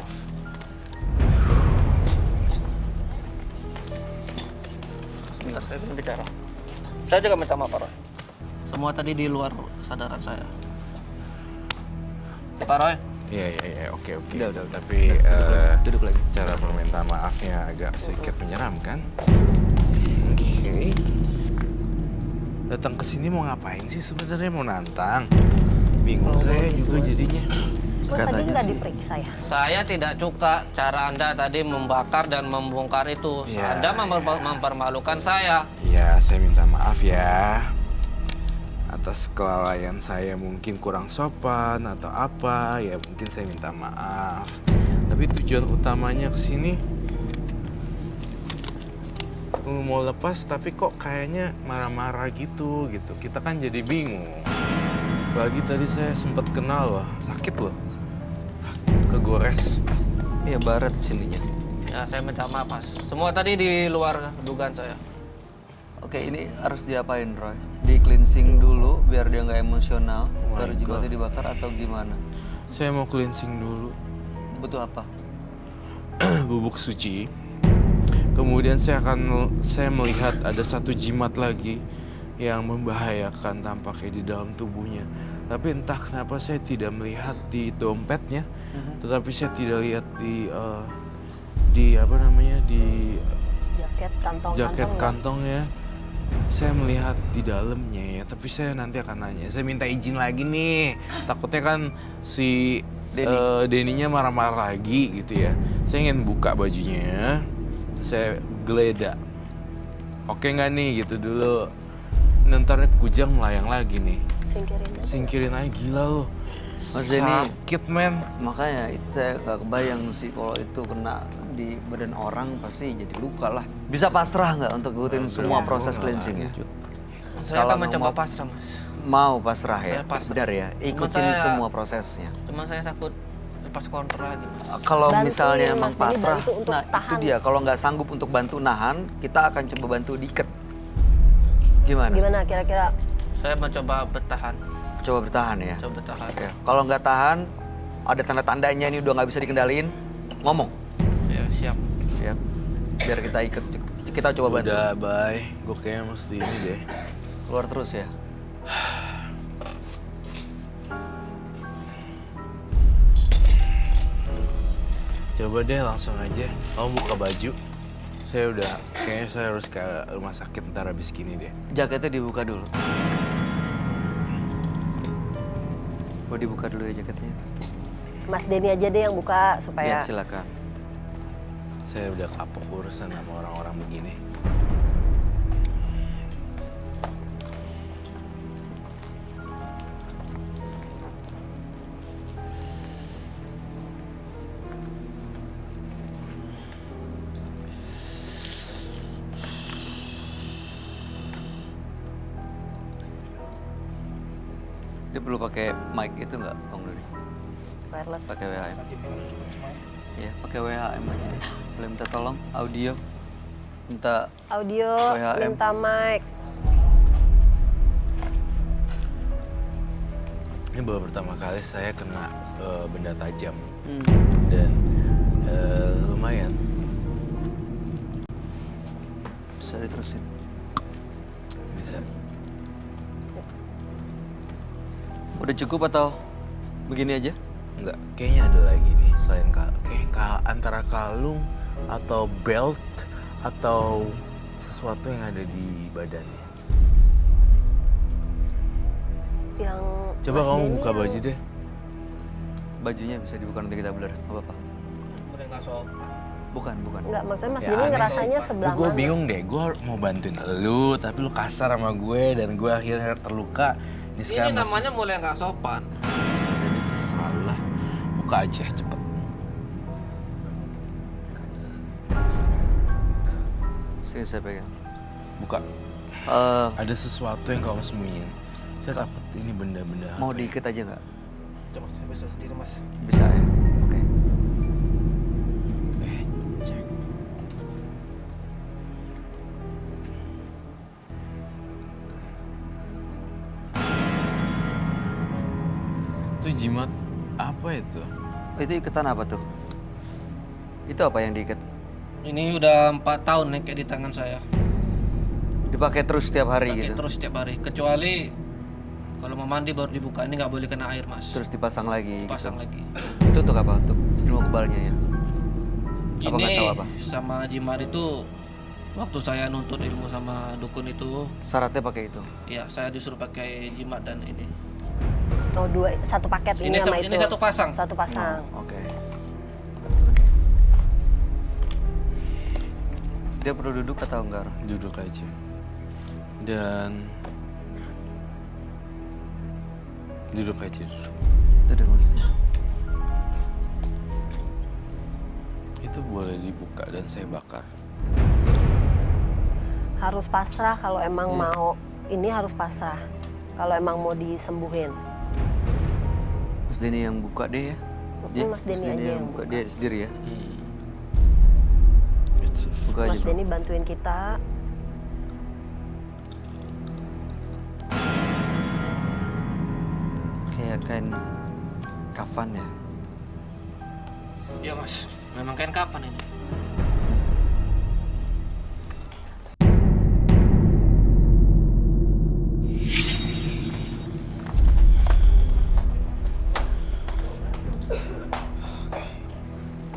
Sebentar, saya ingin bicara. Saya juga minta maaf, Pak Roy. Semua tadi di luar kesadaran saya. Pak Roy, Iya, oke. Udah. Tapi Duduk lagi. cara permintaan maafnya agak sedikit menyeramkan. Oke. Datang ke sini mau ngapain sih sebenarnya? Mau nantang? Bingung saya juga jadinya. Kok tadi Katanya nggak sih. diperiksa ya? saya tidak suka cara Anda tadi membakar dan membongkar itu. Ya, Anda mempermalukan saya. Ya, saya minta maaf ya. Atas kelalaian saya mungkin kurang sopan atau apa, ya mungkin saya minta maaf. Tapi tujuan utamanya ke sini mau lepas tapi kok kayaknya marah-marah gitu. Kita kan jadi bingung. Apalagi tadi saya sempat kenal loh, sakit loh. Kegores. Iya, baret sininya. Ya, saya minta maaf, Mas. Semua tadi di luar dugaan saya. Oke, ini harus diapain, Roy? Di cleansing dulu biar dia nggak emosional, Oh my baru God. jimatnya dibakar atau gimana? Saya mau cleansing dulu. Butuh apa? Bubuk suci. Kemudian saya melihat ada satu jimat lagi yang membahayakan tampaknya di dalam tubuhnya. Tapi entah kenapa saya tidak melihat di dompetnya, tetapi saya tidak lihat di jaket kantongnya. Saya melihat di dalamnya ya, tapi saya nanti akan nanya. Saya minta izin lagi nih. Takutnya kan si Denny-nya marah-marah lagi gitu ya. Saya ingin buka bajunya. Saya geledak. Oke nggak nih gitu dulu. Ntar kujang melayang lagi nih. Singkirin aja. Singkirin aja, gila loh. Mas Denny, Sakit, men. makanya itu gak kebayang sih kalau itu kena di badan orang pasti jadi luka lah. Bisa pasrah nggak untuk ngikutin semua proses cleansing ya? Saya Kalau akan mencoba mau- pasrah, Mas. Mau pasrah ya? Saya pasrah. Benar ya? Cuma Ikutin saya- semua prosesnya. Cuma saya takut lepas kontrol lagi, Mas. Kalau Bantuin, misalnya Mas emang Denny, pasrah, bantu untuk nah itu tahan. dia. Kalau nggak sanggup untuk bantu nahan, kita akan coba bantu diikat. Gimana? Gimana kira-kira? Saya mencoba bertahan. Coba bertahan ya. Coba bertahan. Oke. Kalau nggak tahan, ada tanda-tandanya ini udah nggak bisa dikendaliin, ngomong. Ya, siap. Ya. Biar kita ikut, kita coba bantu. Udah, bye. Gue kayaknya mesti ini deh. Keluar terus ya. Coba deh langsung aja. Kamu buka baju. Kayaknya saya harus ke rumah sakit ntar habis gini deh. Jaketnya dibuka dulu. Mau dibuka dulu ya jaketnya. Mas Denny aja deh yang buka Ya, supaya silakan. Saya udah kapok urusan sama orang-orang begini. Dia perlu pakai mic itu nggak, Bang Doni? wireless. Pakai WHM. Ya, pakai WHM aja deh. Boleh minta tolong audio. Minta Audio, WHM. minta mic. Ini baru pertama kali saya kena benda tajam. Hmm. Dan lumayan. Bisa diterusin. Bisa. Udah cukup atau begini aja? Enggak, kayaknya ada lagi nih selain antara kalung atau belt atau sesuatu yang ada di badannya. Yang Coba Mas kamu Denny buka yang- baju deh. Bajunya bisa dibuka nanti kita blur, nggak apa-apa. Udah nggak sopan. Bukan. Enggak, maksudnya Mas Ya, Denny aneh ngerasanya sih. sebelah Gue mana? bingung deh, gue mau bantuin lu, tapi lu kasar sama gue dan gue akhirnya terluka. Ini Ini sekarang namanya mulai nggak sopan. jadi selalu lah. Buka aja cepet. Sini saya pegang. Buka. Eh, Ada sesuatu yang kamu sembunyiin. Saya takut ini benda-benda mau apa ya? diikat aja nggak? Coba saya bisa sendiri, Mas. Bisa ya? Oke. Cek. Itu jimat apa itu? Itu iketan apa tuh? Itu apa yang diikat? Ini udah 4 tahun nih kayak di tangan saya. Dipakai terus setiap hari Pakai gitu? terus setiap hari. Kecuali kalau mau mandi baru dibuka. Ini nggak boleh kena air, Mas. Terus dipasang lagi pasang gitu? lagi. Itu untuk apa? Untuk ilmu kebalnya ya? Apa nggak Ini tahu apa? sama jimat itu waktu saya nuntut ilmu sama dukun itu, Syaratnya pakai itu? ya saya disuruh pakai jimat dan ini. Oh, satu paket ini, Ini sama ini itu. satu pasang. Satu pasang. Oke. Dia perlu duduk atau enggak? Duduk aja. Dan duduk aja duduk. Duduk mesti. Itu boleh dibuka dan saya bakar. Harus pasrah kalau emang mau. Ini harus pasrah. Kalau emang mau disembuhin. Mas Denny yang buka deh ya? Mas Denny aja yang buka. Dia sendiri ya? It's Buka aja Mas bro. Denny bantuin kita. Kayak kain kafan ya? Iya, Mas. Memang kain kapan ini?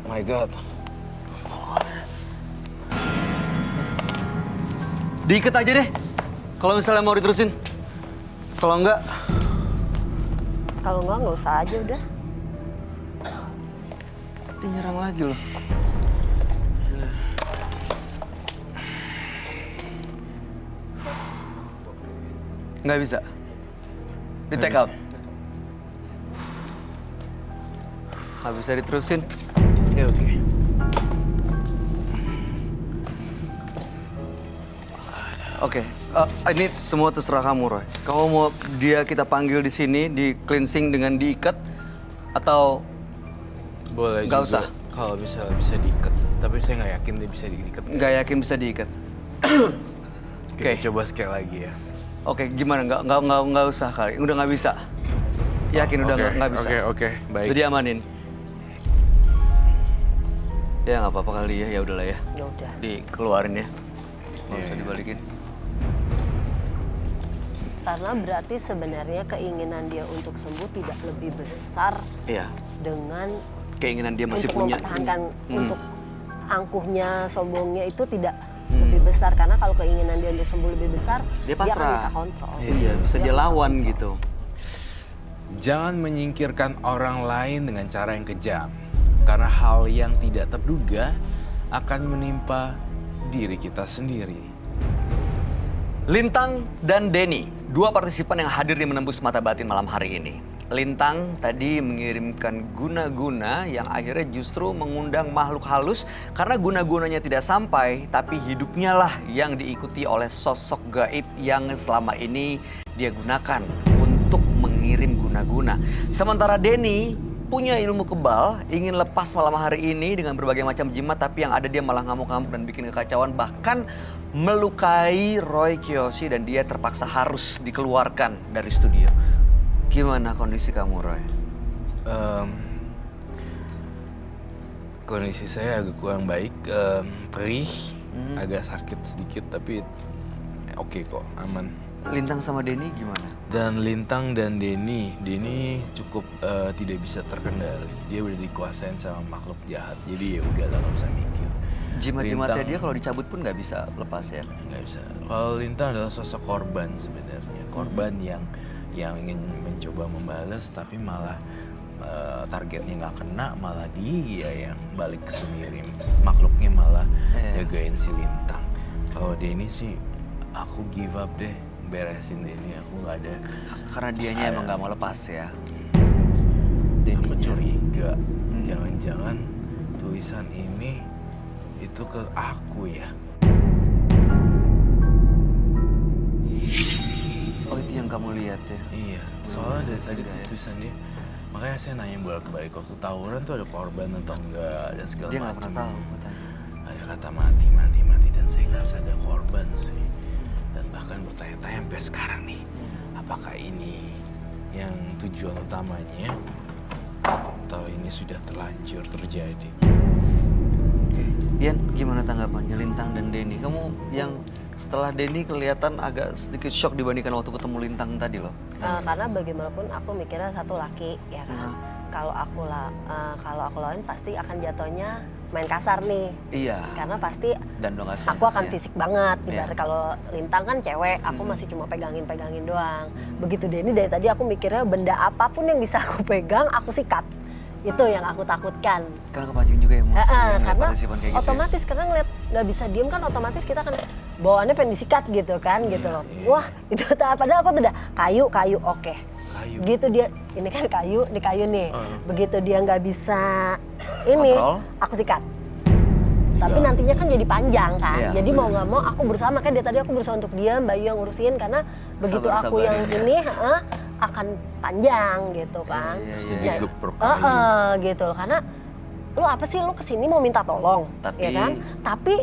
my god. Diikat aja deh. Kalau misalnya mau diterusin. Kalau enggak, Kalau nggak usah aja udah. dia nyerang lagi loh. Nggak bisa. Di take out. Nggak bisa diterusin. Oke. Oke, ini semua terserah kamu, Roy. Kamu mau dia kita panggil di sini, di cleansing dengan diikat, atau Boleh nggak juga usah? kalau bisa diikat. Tapi saya nggak yakin dia bisa diikat. Nggak yakin bisa diikat? Oke, coba sekali lagi ya. Oke, gimana? Nggak usah kali. Udah nggak bisa. Yakin udah nggak bisa. Oke, baik. Jadi amanin. Ya nggak apa-apa kali ya. Ya udahlah ya. Ya udah. Dikeluarin ya. Nggak usah Iya. dibalikin. Karena berarti sebenarnya keinginan dia untuk sembuh tidak lebih besar Iya. dengan Keinginan dia masih untuk punya. mempertahankan untuk angkuhnya, sombongnya itu tidak lebih besar. Karena kalau keinginan dia untuk sembuh lebih besar, Dia akan pasrah. bisa kontrol. Iya, bisa dia lawan gitu. Jangan menyingkirkan orang lain dengan cara yang kejam. Karena hal yang tidak terduga akan menimpa diri kita sendiri. Lintang dan Denny, dua partisipan yang hadir di Menembus Mata Batin malam hari ini. Lintang tadi mengirimkan guna-guna yang akhirnya justru mengundang makhluk halus karena guna-gunanya tidak sampai, tapi hidupnya lah yang diikuti oleh sosok gaib yang selama ini dia gunakan untuk mengirim guna-guna. Sementara Denny punya ilmu kebal, ingin lepas malam hari ini dengan berbagai macam jimat, tapi yang ada dia malah ngamuk-ngamuk dan bikin kekacauan, bahkan melukai Roy Kiyoshi dan dia terpaksa harus dikeluarkan dari studio. Gimana kondisi kamu, Roy? Kondisi saya agak kurang baik, perih, agak sakit sedikit, tapi oke kok, aman. Lintang sama Denny gimana? Dan Lintang dan Denny cukup tidak bisa terkendali. Dia udah dikuasain sama makhluk jahat, jadi ya udahlah nggak usah mikir. Jimat-jimatnya Lintang- dia kalau dicabut pun nggak bisa lepas ya? Nggak bisa. Kalau Lintang adalah sosok korban sebenarnya, korban yang ingin mencoba membalas tapi malah targetnya nggak kena, malah dia yang balik sendiri, makhluknya malah jagain si Lintang. Kalau Denny sih aku give up deh, beresin Denny, aku nggak ada. Karena dianya emang nggak mau lepas ya? Aku curiga jangan-jangan tulisan ini itu ke aku ya. Oh itu yang kamu lihat ya? Iya, soalnya dari tadi tuh tulisan dia. Makanya saya nanya bolak-balik waktu tawuran tuh ada korban atau enggak dan segala Dia nggak macam. pernah tahu katanya. Ada kata mati dan saya ngerasa ada korban sih. Dan bahkan bertanya-tanya sampai sekarang nih, apakah ini yang tujuan utamanya atau ini sudah terlanjur terjadi? Oke, Ian gimana tanggapannya Lintang dan Denny? Kamu yang setelah Denny kelihatan agak sedikit shock dibandingkan waktu ketemu Lintang tadi loh. Karena bagaimanapun aku mikirnya satu laki ya kan. Kalau aku lawan pasti akan jatuhnya main kasar nih. Iya. Karena pasti Dan dong aku akan fisik banget. Iya. Ibarat kalau Lintang kan cewek, aku masih cuma pegangin doang. Begitu Denny dari tadi aku mikirnya benda apapun yang bisa aku pegang, aku sikat. Itu yang aku takutkan. Karena kepancing juga emosi. Karena partisipan kayak gitu ya. otomatis karena ngeliat nggak bisa diem kan, otomatis kita kan bawaannya pengen disikat gitu kan, gitu loh. Wah itu padahal aku tuh udah kayu oke. Kayu. Gitu dia, ini kan kayu nih. Begitu dia nggak bisa ini, Kontrol. aku sikat. Tapi nantinya kan jadi panjang kan. Iya, Jadi mau nggak mau aku berusaha, makanya dari tadi aku berusaha untuk diam, Bayu yang ngurusin karena begitu aku Sabar-sabar yang ya. ini akan panjang gitu kan. Iya. Digeprok kayu. Gitu loh, karena lu apa sih, lu kesini mau minta tolong, Tapi- ya kan? Tapi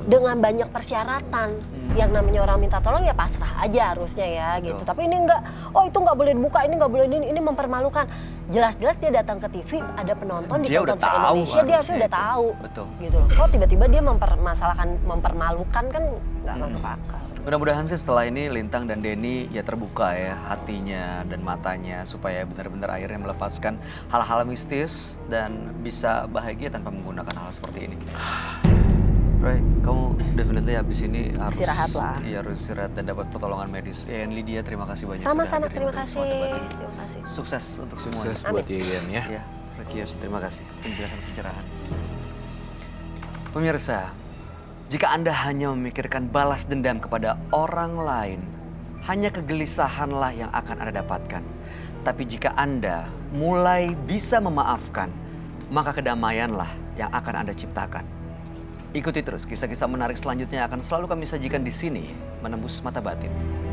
dengan banyak persyaratan. Yang namanya orang minta tolong ya pasrah aja harusnya ya gitu. Betul. Tapi ini enggak, oh itu nggak boleh dibuka, ini nggak boleh ini mempermalukan. Jelas-jelas dia datang ke TV, ada penonton di Dia udah tonton tahu Indonesia, dia harusnya harusnya udah itu. tahu. Betul. Gitu loh. Kok tiba-tiba dia mempermalukan kan nggak masuk akal. Mudah-mudahan sih setelah ini Lintang dan Denny ya terbuka ya hatinya dan matanya supaya benar-benar akhirnya melepaskan hal-hal mistis dan bisa bahagia tanpa menggunakan hal seperti ini. Roy, kamu definitely habis ini harus Istirahat lah. Iya, harus istirahat dan dapat pertolongan medis. Ian Lydia, terima kasih banyak Sama-sama, sudah hadir di terima Menembus kasih. Mata Batin. Terima kasih. Sukses untuk semuanya. Sukses buat Ian ya. Ya, Roy Kiyoshi, terima kasih penjelasan pencerahan. Pemirsa, jika Anda hanya memikirkan balas dendam kepada orang lain, hanya kegelisahanlah yang akan Anda dapatkan. Tapi jika Anda mulai bisa memaafkan, maka kedamaianlah yang akan Anda ciptakan. Ikuti terus kisah-kisah menarik selanjutnya yang akan selalu kami sajikan di sini, Menembus Mata Batin.